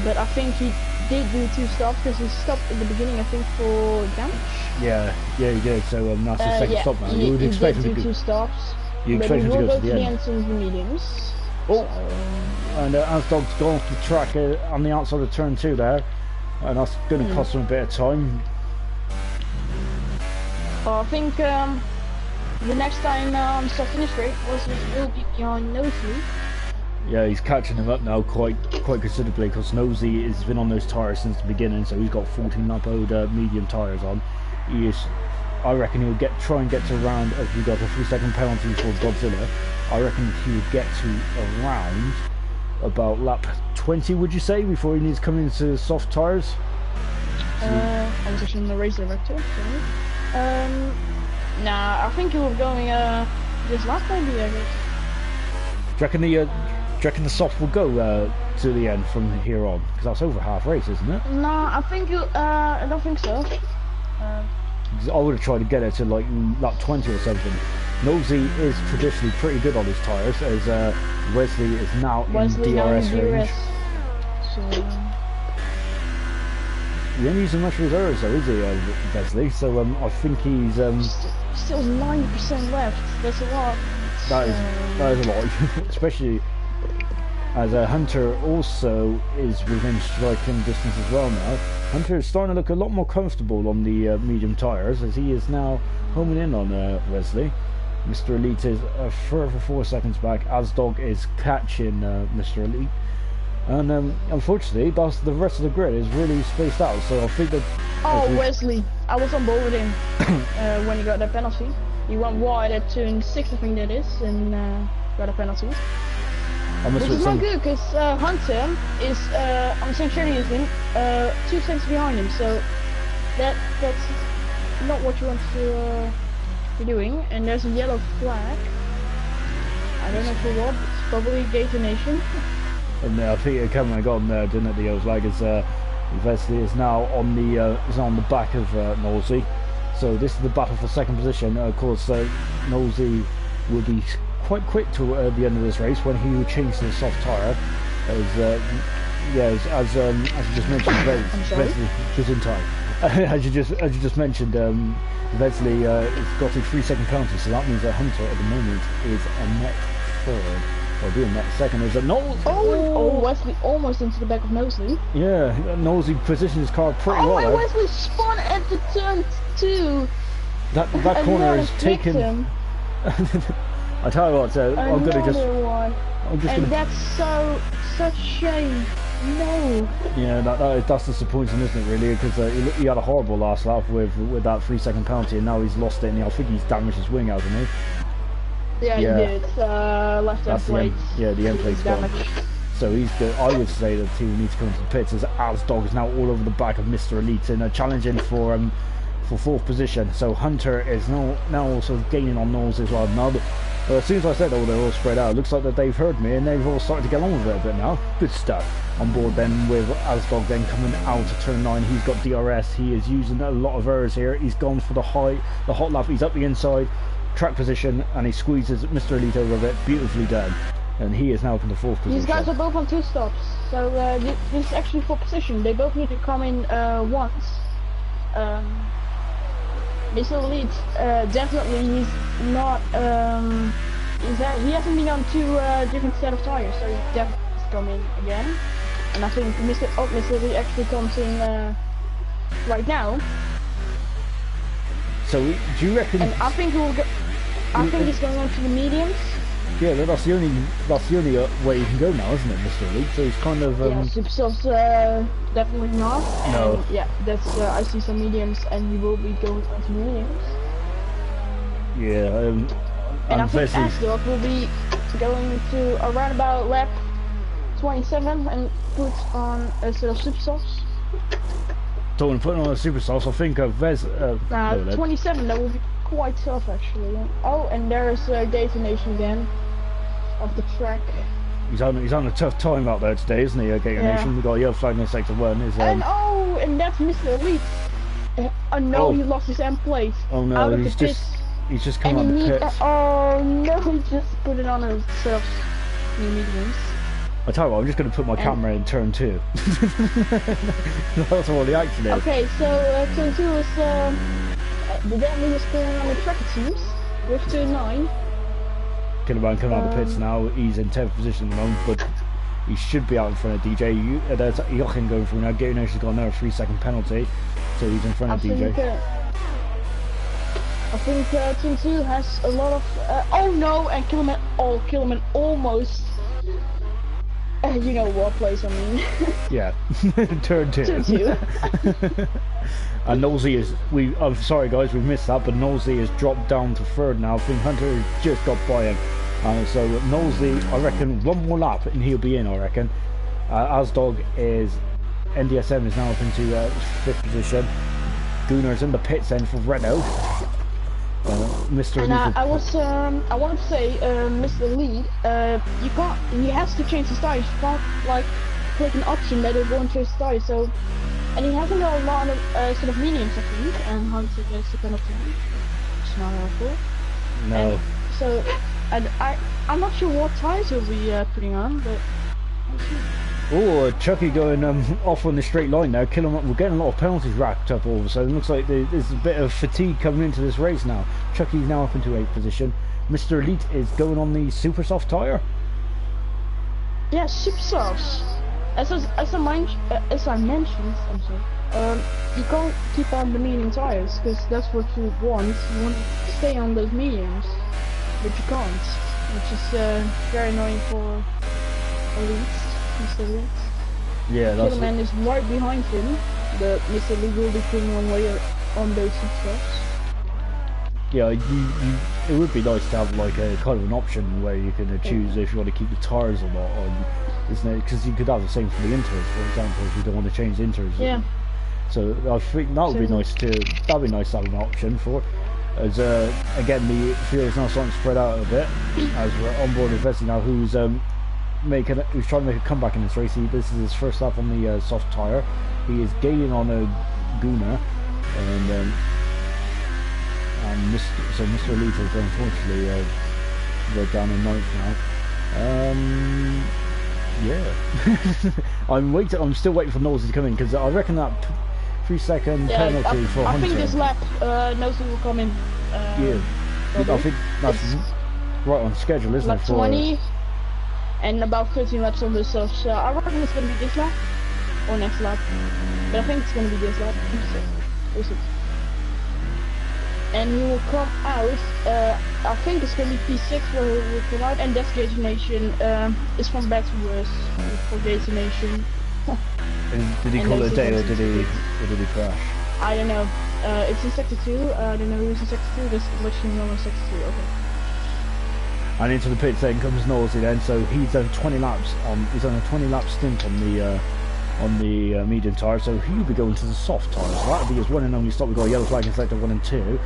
but I think he did do 2 stops because he stopped in the beginning, I think, for damage. Yeah, he did. So that's the second stop now. You would expect him to do 2 stops. You expect him to go to the end. Of the mediums. Oh, and Asdog's gone off the track on the outside of turn 2 there, and that's going to cost him a bit of time. Well, I think the next time start finish rate will be behind Nosey. Yeah, he's catching him up now quite considerably because Nosy has been on those tyres since the beginning, so he's got 14 lap old medium tyres on. He is, I reckon he'll try and get to around, as we got a 3-second penalty for Godzilla, I reckon he would get to around about lap 20, would you say, before he needs to come into soft tyres? I was actually in the race director, sorry. Nah, I think he was going this lap maybe, I guess. Do you reckon the soft will go to the end from here on? Because that's over half race, isn't it? No, I think I don't think so. I would have tried to get it to like lap 20 or something. Nosy is traditionally pretty good on his tyres, as Wesley is now in DRS range. So, he ain't using much reserves though, is he, Wesley? So I think he's still 90% left. That's a lot. That is a lot, especially as Hunter also is within striking distance as well now. Hunter is starting to look a lot more comfortable on the medium tyres, as he is now homing in on Wesley. Mr. Elite is a further 4 seconds back. Asdog is catching Mr. Elite. And unfortunately, the rest of the grid is really spaced out, so I think that... Oh, Wesley. I was on board with him when he got that penalty. He went wide at turn 6, I think that is, and got a penalty. Which is not good, because Hunter is on the same track as him, 2 seconds behind him, so that's not what you want to be doing. And there's a yellow flag. I don't know for what, it's probably Gator Nation. And I think it came and gone there, didn't it? The yellow flag is Wesley is now on the back of Nosy. So this is the battle for second position. Of course, Nosy will be quite quick to the end of this race when he will change to the soft tyre. As you just mentioned, Wesley was in time. as you just mentioned, Wesley has got a 3-second penalty, so that means that Hunter at the moment is a net third. Or being net second is a Nosy. Oh, Wesley almost into the back of Nosy. Yeah, Nosy positioned his car pretty well. Oh, Wesley spun at the turn 2. That corner is taken. I tell you what, I'm gonna just. That's such a shame. No. Yeah, that's disappointing, isn't it? Really, because he had a horrible last lap with that 3-second penalty, and now he's lost it, and I think he's damaged his wing, hasn't he? Yeah, he did. Left end plate. The end plate's gone. So he's good. I would say that he needs to come to the pits, as Asdog is now all over the back of Mr. Elite and challenging for 4th position. So Hunter is now also gaining on Knowles as well. Now, as soon as I said, they're all spread out, it looks like that they've heard me and they've all started to get on with it a bit now. Good stuff. On board then with Asdog then coming out of turn 9. He's got DRS. He is using a lot of errors here. He's gone for the hot lap. He's up the inside. Track position, and he squeezes Mr. Elite over a bit, beautifully done, and he is now up in the 4th position. These guys are both on 2 stops, so this is actually 4th position. They both need to come in once. Mr. Elite definitely he's not he hasn't been on 2 different set of tires, so he definitely has to come in again. And I think Mr. Elite actually comes in right now. So do you reckon? And I think we'll go. I think he's going on to the mediums. Yeah, that's the only way you can go now, isn't it, Mr. Elite? So he's kind of. Yeah, Supercells definitely not. No. And yeah, that's I see some mediums, and he will be going on to mediums. Yeah, and I think Asdog will be going to around about lap 27 and put on a set of Supercells. Talking putting on a super sauce, I think of 27, that will be quite tough actually. Oh, and there's Gator Nation again off the track. He's on a tough time out there today, isn't he? Gator Nation. We've got a yellow flag in sector 1. And that's Mr. Elite. Oh no, he lost his end plate. Oh no, he's just come out of the pits. Oh no, he just put it on himself. Mediums. I tell you what, I'm just going to put my camera in turn 2. That's all the action is. Okay, so turn 2 is the Dandy is putting on the track, it seems, with turn 9. Killerman coming out of the pits now. He's in 10th position at the moment, but he should be out in front of DJ. There's Jochen going through now. Gator Nation's got another 3-second penalty, so he's in front of DJ. I think turn 2 has a lot of. Oh no, and Killerman almost You know what place I mean. Yeah, turn 2. Turn 2. And Nosey is, I'm sorry guys, we've missed that, but Nosey has dropped down to 3rd now. I think Hunter just got by him. So Nosey, I reckon, one more lap and he'll be in, I reckon. Asdog is, NDSM is now up into 5th position. Gunar's in the pits end for Renault. Mr. And I want to say, Mr. Lead, you can't, he has to change his tires. You can't, like, click an option that it won't change his tires, so, and he hasn't got a lot of, sort of mediums, I think, and Hunter gets the penalty, which is not helpful. No. And so, I'm not sure what tires he'll be putting on, but we'll see. Oh, Chucky going off on the straight line now, killing up. We're getting a lot of penalties racked up all of a sudden. Looks like there's a bit of fatigue coming into this race now. Chucky's now up into 8th position. Mr. Elite is going on the super soft tyre. Yeah, super softs. As I mentioned, I'm sorry. You can't keep on the medium tires because that's what you want. You want to stay on those mediums, but you can't, which is very annoying for Elite. Mr. Lee. Yeah, that's Killerman is right behind him, but Mr. Lee will be putting on way on those success. Yeah, it would be nice to have like a kind of an option where you can choose if you want to keep the tyres or not on, isn't it? Because you could have the same for the inters, for example, if you don't want to change inters. Yeah. So I think that would be nice to. That'd be nice to have an option for. As again, the field is now starting to spread out a bit as we're on board with Vessi now, who's trying to make a comeback in this race. This is his first lap on the soft tyre. He is gaining on a Gunnar, and Mr. Elite is unfortunately right down in 9th now. Yeah, I'm still waiting for Nosey to come in because I reckon that 3-second penalty for Hunter. I think this lap Nosey will come in. Yeah, probably. I think that's right on schedule, isn't lap it? 20. And about 13 laps on this, so I reckon it's going to be this lap, or next lap, but I think it's going to be this lap, we'll see. And he will come out, I think it's going to be P6 where he will come out, and that's Gator Nation, is from bad to worse for Gator Nation. And did he call it a day or did he crash? I don't know, it's in Sector 2, I don't know who's in Sector 2, there's watching on Sector 2, okay. And into the pits then comes Nosey then, so he's done 20 laps he's on a 20 lap stint on the medium tyre, so he'll be going to the soft tyre, so that'll be his one and only stop. We've got a yellow flag in sector 1 and 2.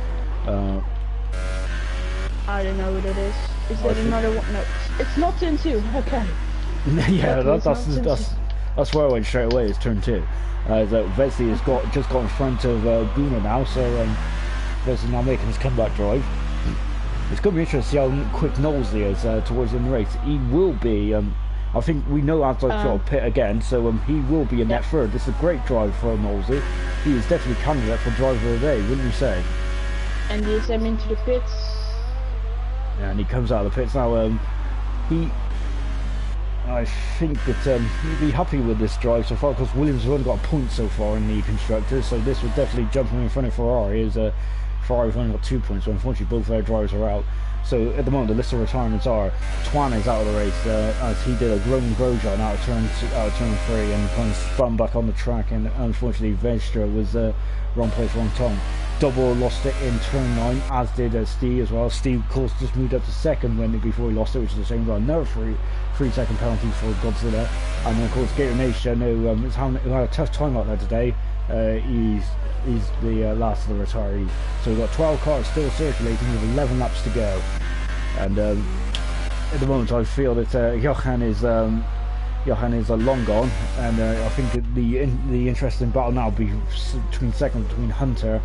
I don't know what it is. Is there another one? No, it's not turn 2, okay. Yeah, that's where I went straight away, is turn 2. So Vesey has just got in front of Gunnar now, so Vesey now making his comeback drive. It's going to be interesting to see how quick Nosey is towards the end of the race. He will be, I think we know Asdog's got a pit again, so he will be in that 3rd. This is a great drive for Nosey. He is definitely candidate for driver of the day, wouldn't you say? And he's into the pits. Yeah, and he comes out of the pits now. I think that he'll be happy with this drive so far because Williams has only got a point so far in the constructors, so this would definitely jump him in front of Ferrari. Ferrari's only got 2 points, so unfortunately both their drivers are out. So at the moment the list of retirements are Twan is out of the race as he did a grown Grosjean out of turn 3 and kind of spun back on the track, and unfortunately Vestra was wrong place, wrong time. Double lost it in turn 9, as did Steve as well. Steve of course just moved up to 2nd before he lost it, which is a shame. Another 3-second penalty for Godzilla. And then of course Gator Nation, who had a tough time out there today, he's the last of the retirees. So we've got 12 cars still circulating with 11 laps to go. And at the moment I feel that Johan is long gone, and I think that the interesting battle now will be between Hunter,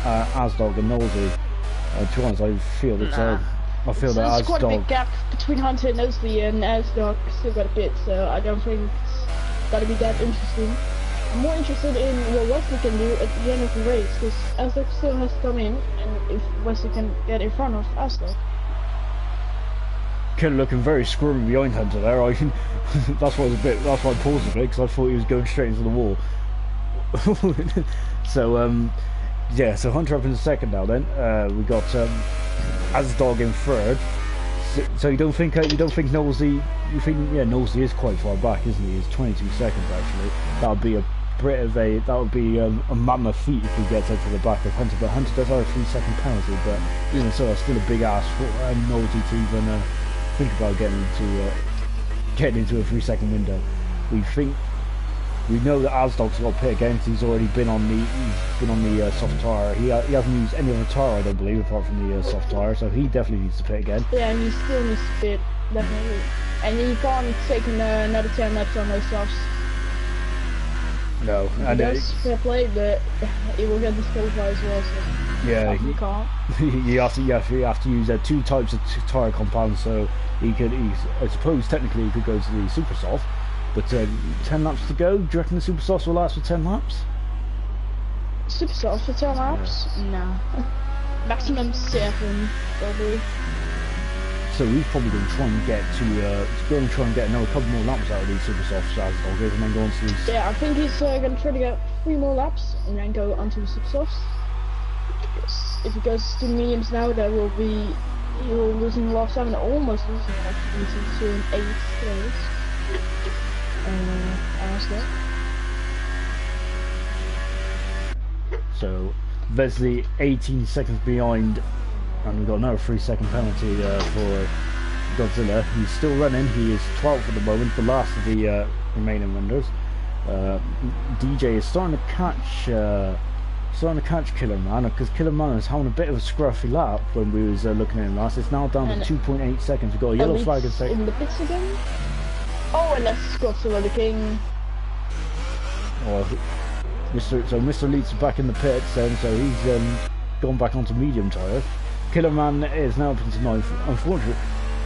Asdog and Nosey. To be honest, I feel that There's quite a big gap between Hunter and Nosey, and Asdog still got a bit, so I don't think it's gotta be that interesting. I'm more interested in what Wesley can do at the end of the race, because Asdog still has to come in, and if Wesley can get in front of Asdog. Kind of looking very squirmy behind Hunter there. That's why I paused a bit, because I thought he was going straight into the wall. So yeah, so Hunter up in the 2nd now. Then we got Asdog in 3rd, So you don't think Knowlesy? You think Knowlesy is quite far back, isn't he? He's 22 seconds actually. That would be a bit of a a mammoth feat if he gets out to the back of Hunter. But Hunter does have a 3-second penalty. But even so, it's still a big ask for Knowlesy to even think about getting into a 3-second window. We know that Asdog's got pit again because he's already been on the soft tire. He hasn't used any other tire, I don't believe, apart from the soft tire. So he definitely needs to pit again. Yeah, he still needs to pit, definitely. And he can't take another 10 laps on those softs. No, He does fair play, but he will get disqualified as well. So yeah, he can't. you have to use 2 types of tire compounds. So I suppose technically he could go to the super soft. But 10 laps to go. Do you reckon the super softs will last for 10 laps? Super soft for 10 laps? No. Maximum 7, probably. So he's probably going to try and get another couple more laps out of these super softs as Dog and then go on to these. Yeah, I think he's going to try to get 3 more laps and then go onto the super softs. If he goes to the mediums now, he will lose in the last 7, almost losing actually to an 8 place. So Vesely 18 seconds behind, and we've got another 3-second penalty for Godzilla. He's still running. He is 12th at the moment, the last of the remaining runners. DJ is starting to catch Killer Man, because Killer Man is having a bit of a scruffy lap when we was looking at him last. It's now down to 2.8 seconds. We've got a yellow flag in second. In the pits again. Oh, and that's Godzilla the King. Oh, Mr. Leeds is back in the pits then, so he's gone back onto medium tyres. Killer Man is now up into 9th, unfortunately,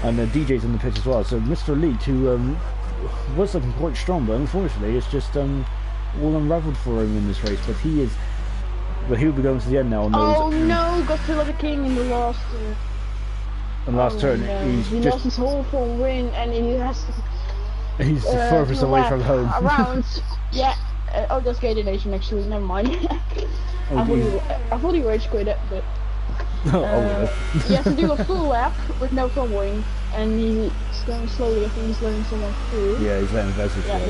and DJ's in the pits as well. So Mr. Leeds, who was looking quite strong, but unfortunately it's just all unravelled for him in this race. But he'll be going to the end now. Oh no, Godzilla the King in the last. On the last turn, no. He lost his whole full win, and he has to. He's the furthest away from home. Around, yeah. Oh, that's Gator Nation actually. Never mind. I thought he rage quit it, but he has to do a full lap with no front wing, and he's going slowly. I think he's letting someone through. Yeah, he's letting Wesley through. Yeah,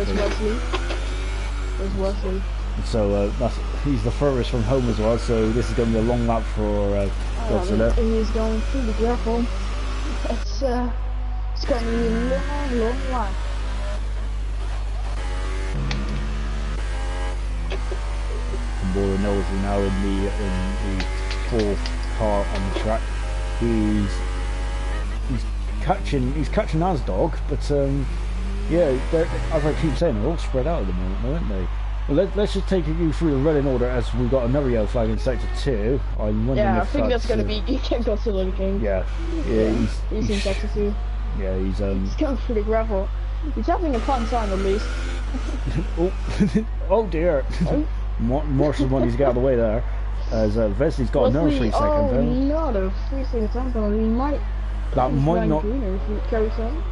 that's Wesley. So he's the furthest from home as well. So this is going to be a long lap for Godzilla. He's going through the gravel. It's going to be a long lap. Bora knows he's now in the 4th car on the track. He's catching Asdog, but yeah, as I keep saying, they're all spread out at the moment, aren't they? Well, let's just take you through the running order as we've got another yellow flag in sector 2. Yeah, I think that's going to be Godzilla the King. Yeah, he's in sector 2. Yeah, he's going through the gravel. He's having a fun time at least. Oh dear. Oh. More someone needs to get out of the way there, as Vesley's got another 3-second penalty. Oh, not a 3-second time penalty. He might. That might not. If he carries on.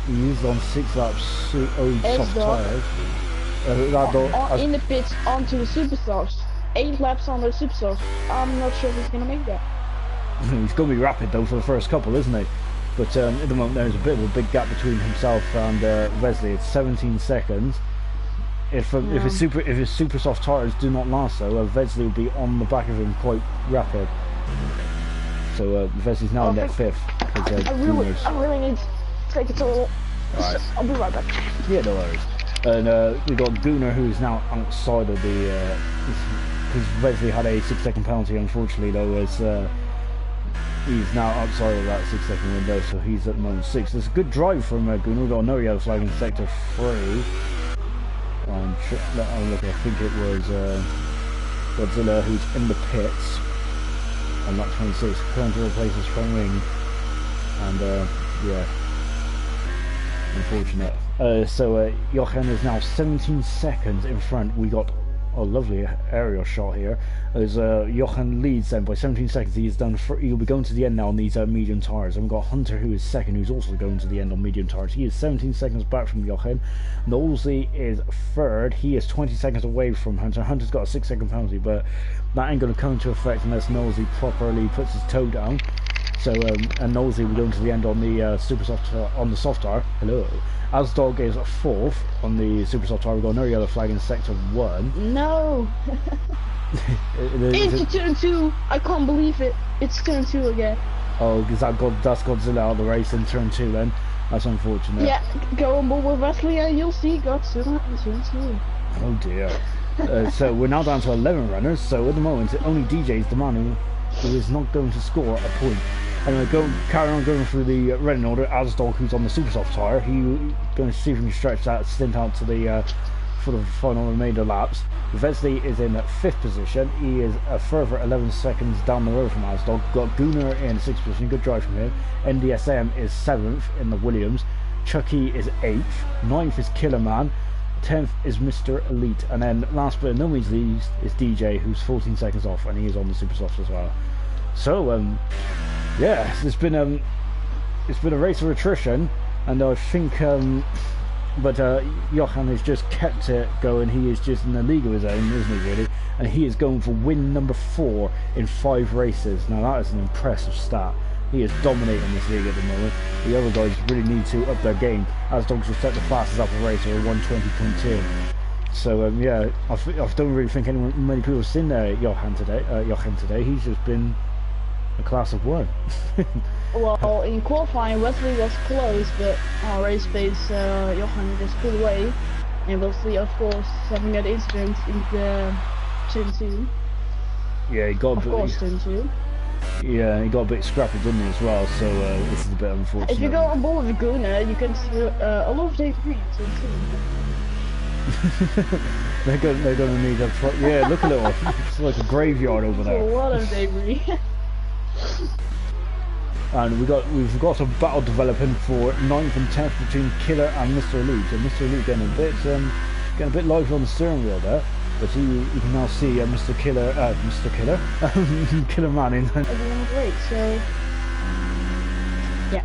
He used on 6 laps. Soft tyres. In the pits onto the super softs. 8 laps on the super softs. I'm not sure if he's gonna make that. He's gonna be rapid though for the first couple, isn't he? But at the moment there's a bit of a big gap between himself and Wesley. It's 17 seconds. If his super soft tires do not last though, Vesley will be on the back of him quite rapid. So Vesley's now in that 5th. I really need to take it all. Right. I'll be right back. Yeah, no worries. And we've got Gunnar, who is now outside of the because Vesley had a 6-second penalty, unfortunately though, as he's now outside of that 6-second window, so he's at the moment 6th. It's a good drive from Gunnar. We've got another yellow flag in sector 3. Look, I think it was Godzilla who's in the pits on lap 26, trying to replace his front wing, and yeah, unfortunate. So Jochen is now 17 seconds in front. We got a lovely aerial shot here as Jochen leads then by 17 seconds. He'll be going to the end now on these medium tyres, and we've got Hunter who is second, who's also going to the end on medium tyres. He is 17 seconds back from Jochen. Knowlesy is third. He is 20 seconds away from Hunter. Hunter's got a 6-second penalty, but that ain't going to come into effect unless Knowlesy properly puts his toe down. So and Nosey we're going to the end on the super soft on the soft tire. Hello. Asdog is 4th on the super soft tire. We've got another yellow flag in sector 1. No. Into turn 2. I can't believe it. It's turn 2 again. Oh, because that's Godzilla out of the race in turn 2 then. That's unfortunate. Yeah, go on board with Wesley and you'll see Godzilla in turn 2. Oh dear. So we're now down to 11 runners. So at the moment, only DJ is the man who is not going to score a point. Anyway, carry on going through the running order. Asdog, who's on the super soft tyre, he going to see if he can stretch that stint out to the for the final remainder laps. Vesley is in 5th position. He is a further 11 seconds down the road from Asdog. Got Gunnar in 6th position. Good drive from him. NDSM is 7th in the Williams. Chucky is 8th. 9th is Killerman. 10th is Mr. Elite, and then last but no means least is DJ, who's 14 seconds off, and he is on the super soft as well. So yeah, it's been a race of attrition, and I think but Johan has just kept it going. He is just in a league of his own, isn't he, really? And he is going for win number 4 in 5 races. Now that is an impressive stat. He is dominating this league at the moment. The other guys really need to up their game. Asdog's just set the fastest up a racer at 120.2. So yeah, I don't really think many people have seen Johan today. He's just been a class of 1. Well, in qualifying, Wesley was close, but our race pace, Johan just pulled away. And Wesley, of course, having that incident in the turn 2. Yeah, he got turn 2. Yeah, he got a bit scrappy, didn't he, as well? So this is a bit unfortunate. If you go on board with Guna, you can see a lot of debris in turn 2. they're going to need a yeah. Look at it, it's like a graveyard over there. A lot of debris. And we've got a battle developing for 9th and 10th between Killer and Mr. Elite. And Mr. Elite getting a bit lively on the steering wheel there, but you can now see Mr. Killer Man in. Everyone's great. So yeah,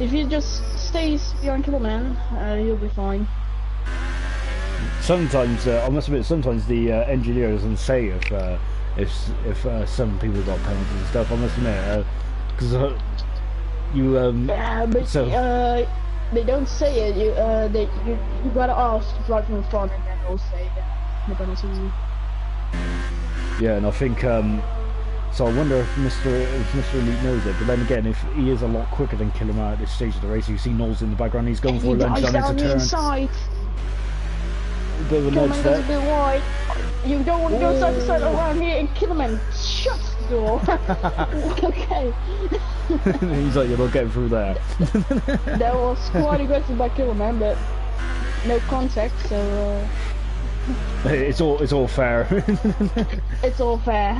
if he just stays behind Killer Man, he'll be fine. Sometimes I must admit, sometimes the engineer doesn't say if some people got penalties and stuff. I must admit, because yeah, but so they don't say it. You gotta ask right from the front, and then they'll say the penalty. Yeah, and I think so. I wonder if Mr. Elite knows it. But then again, if he is a lot quicker than Killerman at this stage of the race, you see Knowles in the background. He's going for a lunge down into turn. Inside. A bit of a nudge there. A bit wide. You don't want to go side to side around here, and Killerman shut the door. Okay. He's like, you're not getting through there. That was quite aggressive by Killerman, but no contact, so. It's all fair. It's all fair.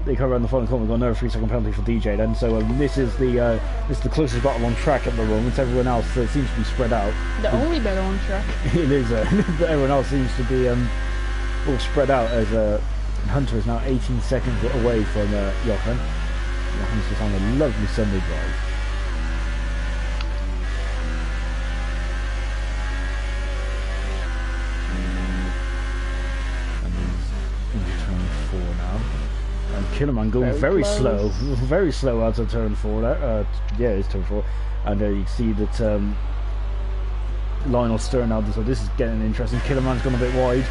They come around the final corner. We've got another 3-second penalty for DJ then. So this is the closest battle on track at the moment. Everyone else seems to be spread out. The only battle on track. It is. But everyone else seems to be all spread out as Hunter is now 18 seconds away from Jochen. Jochen's just on a lovely Sunday drive. Killerman going very slow out of turn 4 there. Yeah, it's turn 4, and you see that Lionel Stern now, so this is getting interesting. Killerman's gone a bit wide,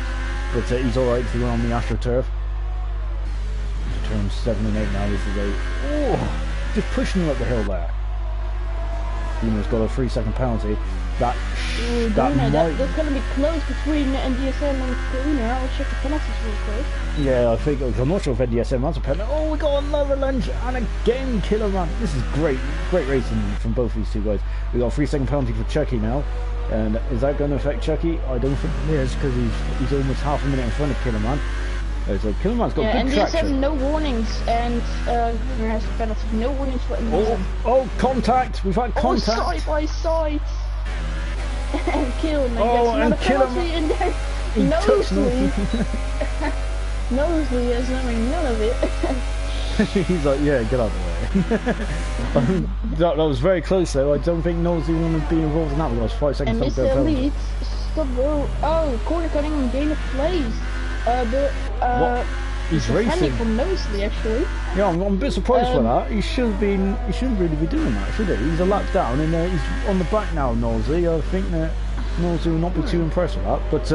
but he's alright if he went on the AstroTurf. Turn 7 and 8 now, this is just pushing him up the hill there. Luna's got a 3-second penalty. That's going to be close between NDSM and Luna. I'll check the penalties real quick. Yeah, I'm not sure if NDSM has a penalty. Oh, we got another lunge, and again Killerman. This is great racing from both these two guys. We got a 3-second penalty for Chucky now, and is that going to affect Chucky? I don't think it is, because he's almost half a minute in front of Killerman. So Killerman's got good traction. NDSM no warnings, and Luna has a penalty. No warnings for NDSM. Oh, contact! We've had contact. Side by side. And Killerman gets another penalty, and then Knowsley is knowing none of it. He's like, yeah, get out of the way. that was very close though. I don't think Knowsley wanted to be involved in that. It was 5 seconds. And Mr. Elite, stop. Oh, corner cutting and gain of place. he's defending racing. from Mosley actually. Yeah, I'm a bit surprised by that. He shouldn't really be doing that, should he? He's a lap down and he's on the back now, Nosey. I think that Nosey will not be too impressed with that. But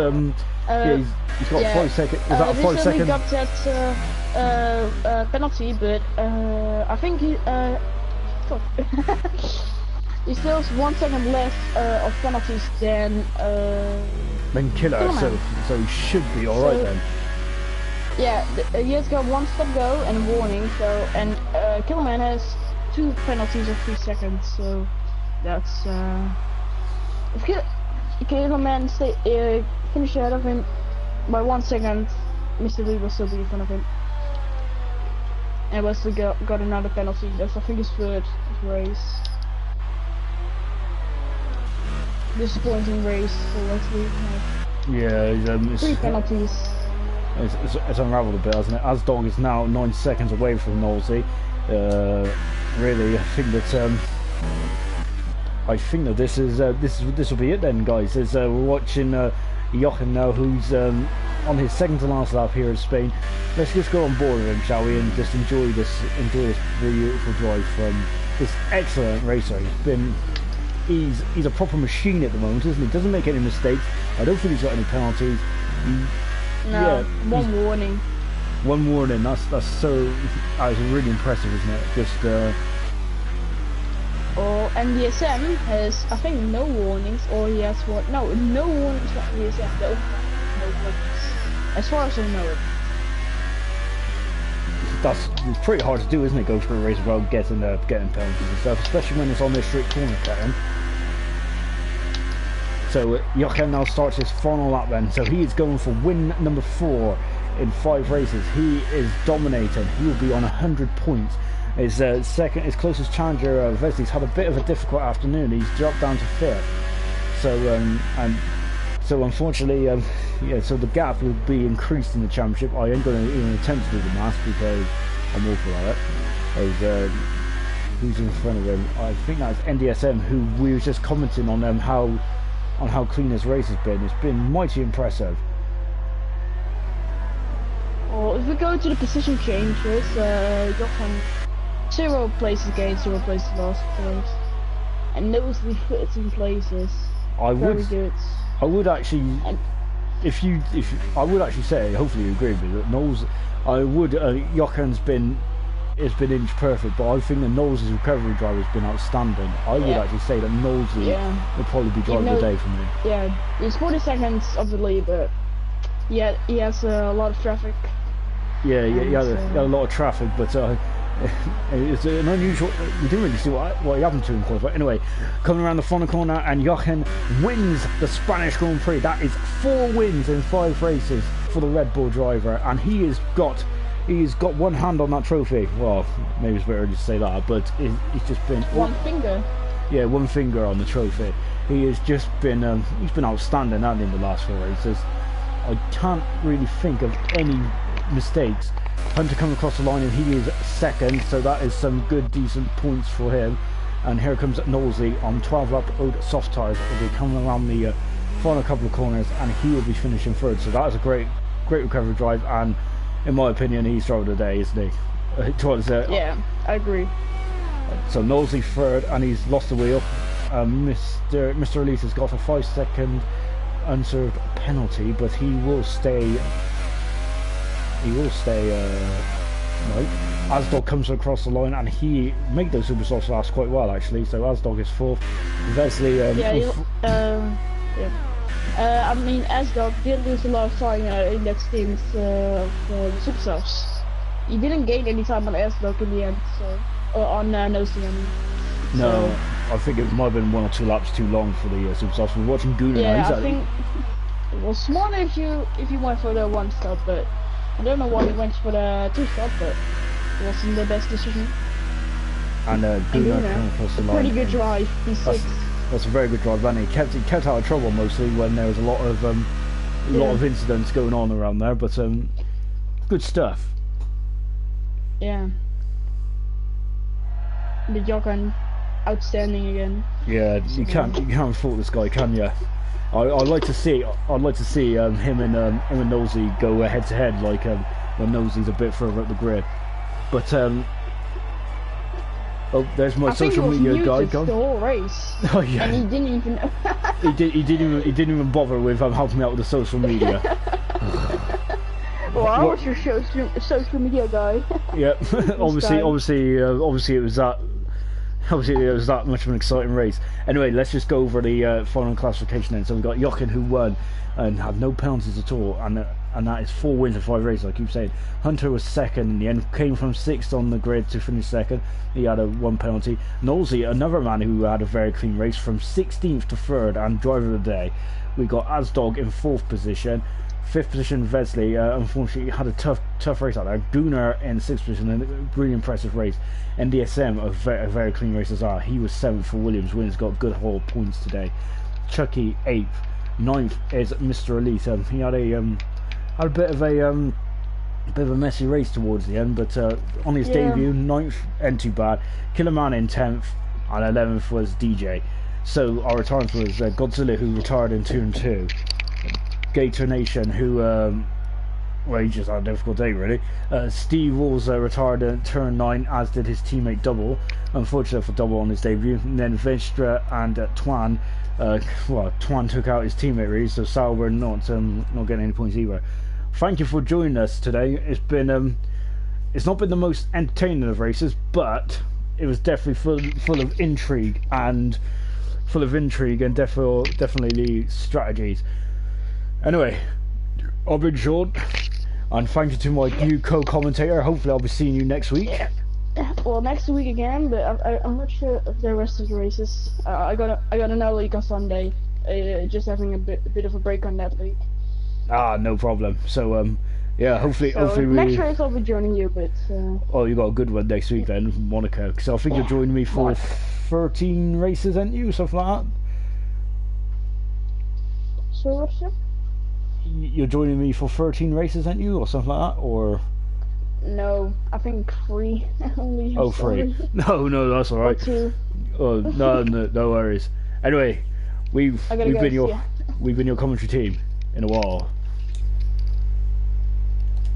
yeah, he's got 5 seconds. Is that a 5 second? He got that penalty, but I think he fuck. He still has 1 second less of penalties than Killer, so he should be alright then. Yeah, he has got 1 stop go and a warning. So Killerman has 2 penalties of 3 seconds. So that's if Killerman finish ahead of him by 1 second, Mr. Lee will still be in front of him. And Wesley got another penalty. That's I think his third race. Disappointing race for Wesley. Yeah, it's 3 penalties. It's unravelled a bit, hasn't it? Asdog is now 9 seconds away from Nosey. Really, I think that this will be it then, guys. As we're watching Jochen now, who's on his second to last lap here in Spain. Let's just go on board with him, shall we, and just enjoy this beautiful drive from this excellent racer. He's a proper machine at the moment, isn't he? Doesn't make any mistakes. I don't think he's got any penalties. One warning. One warning. That's really impressive, isn't it? Just. And the SM has, I think, no warnings, or he has what? No warnings from the SM. No warnings, as far as I know it. It's pretty hard to do, isn't it? Go through a race without getting penalties and stuff, especially when it's on this strict corner pattern. So Jochen now starts his final lap then. So he is going for win number 4 in 5 races. He is dominating. He will be on 100 points. His closest challenger, Wesley's had a bit of a difficult afternoon. He's dropped down to 5th. So unfortunately, so the gap will be increased in the championship. I ain't going to even attempt to do the math because I'm awful at it. Who's in front of him? I think that's NDSM, who we were just commenting on how clean this race has been. It's been mighty impressive. Well, if we go to the position changes, Jochen 0 places gained, 0 places lost, and Nosey 13 places. I would actually say, hopefully you agree with me, that Jochen's been inch perfect, but I think that Nosey's recovery drive has been outstanding. I would actually say that Nosey will probably be driving the day for me. Yeah, he's 40 seconds of the lead, but he has a lot of traffic. Yeah, he had a lot of traffic, but it's an unusual. We didn't really see what happened to him, but anyway, coming around the final corner, and Jochen wins the Spanish Grand Prix. That is 4 wins in 5 races for the Red Bull driver, and he's got 1 hand on that trophy. Well, maybe it's a bit early to say that, but he's just been 1 finger. Yeah, 1 finger on the trophy. He has just been he's been outstanding, hasn't he, in the last 4 races. I can't really think of any mistakes. Hunter coming across the line and he is 2nd, so that is some good decent points for him. And here comes Nosey on 12 lap old soft tyres. Will be coming around the final couple of corners, and he will be finishing 3rd. So that is a great recovery drive, and in my opinion, he's driving the day, isn't he? Yeah, I agree. So Nosey 3rd, and he's lost the wheel. Mr. Elise has got a 5-second unserved penalty, but he will stay. Right. Asdog comes across the line, and he made those superstars last quite well actually. So Asdog is 4th. Wesley. I mean, Asdog did lose a lot of time in that stint for the superstars. He didn't gain any time on Asdog in the end, or on Nosey. I mean. No, I think it might have been 1 or 2 laps too long for the superstars. We're watching Gunnar. Yeah, I think it was smart if you went for the 1 stop, but I don't know why he went for the 2 stop, but it wasn't the best decision. And Gunnar came across the line. Pretty good drive. He's 6th. That's a very good drive, and he kept out of trouble mostly when there was a lot of incidents going on around there. But good stuff. Yeah. The Jochen, outstanding again. Yeah, you can't fault this guy, can you? I'd like to see him and Nosey go head to head like when Nosey's a bit further up the grid. But oh, there's my social media guide. The whole race. Oh yeah. And he didn't even. he didn't even bother with helping me out with the social media. Well, I was your social media guy. Yep. obviously it was that. Obviously, it was that much of an exciting race. Anyway, let's just go over the final classification then. So we've got Jochen, who won and had no penalties at all, and that is 4 wins in 5 races, I keep saying. Hunter was second in the end, came from 6th on the grid to finish second. He had a 1 penalty. Nosey, another man who had a very clean race, from 16th to 3rd and driver of the day. We got Asdog in 4th position. 5th position, Vesley, unfortunately had a tough race out there. Gunnar in 6th position, and a really impressive race. NDSM, a very clean race as well. He was 7th for Williams. Williams got good whole points today. Chucky 8th. 9th is Mr. Elite. He had a bit of a messy race towards the end, but on his debut, 9th ain't too bad. Killerman in 10th, and 11th was DJ. So our retirement was Godzilla, who retired in 2 and 2. Gator Nation, who well, he just had a difficult day really. Steve Walls retired in turn 9, as did his teammate Double, unfortunately for Double on his debut. And then Vestra and Twan, well, Twan took out his teammate really, so Sauber not getting any points either. Thank you for joining us today. It's been it's not been the most entertaining of races, but it was definitely full of intrigue and definitely strategies. Anyway, I've been Sean, and thank you to my new co-commentator. Hopefully I'll be seeing you next week. Yeah. Well, next week again, but I'm not sure of the rest of the races. I got another league on Sunday, just having a bit of a break on that league. Ah, no problem. So yeah, hopefully we... Next race I'll be joining you, but... Oh, you got a good one next week then, Monaco. So I think you're joining me for 13 races, aren't you? Something like that? So what's up? You're joining me for 13 races, aren't you? Or something like that? Or... No, I think 3 only. Oh, 3. No, that's alright. 2. Oh, no worries. Anyway, we've been your commentary team in a while.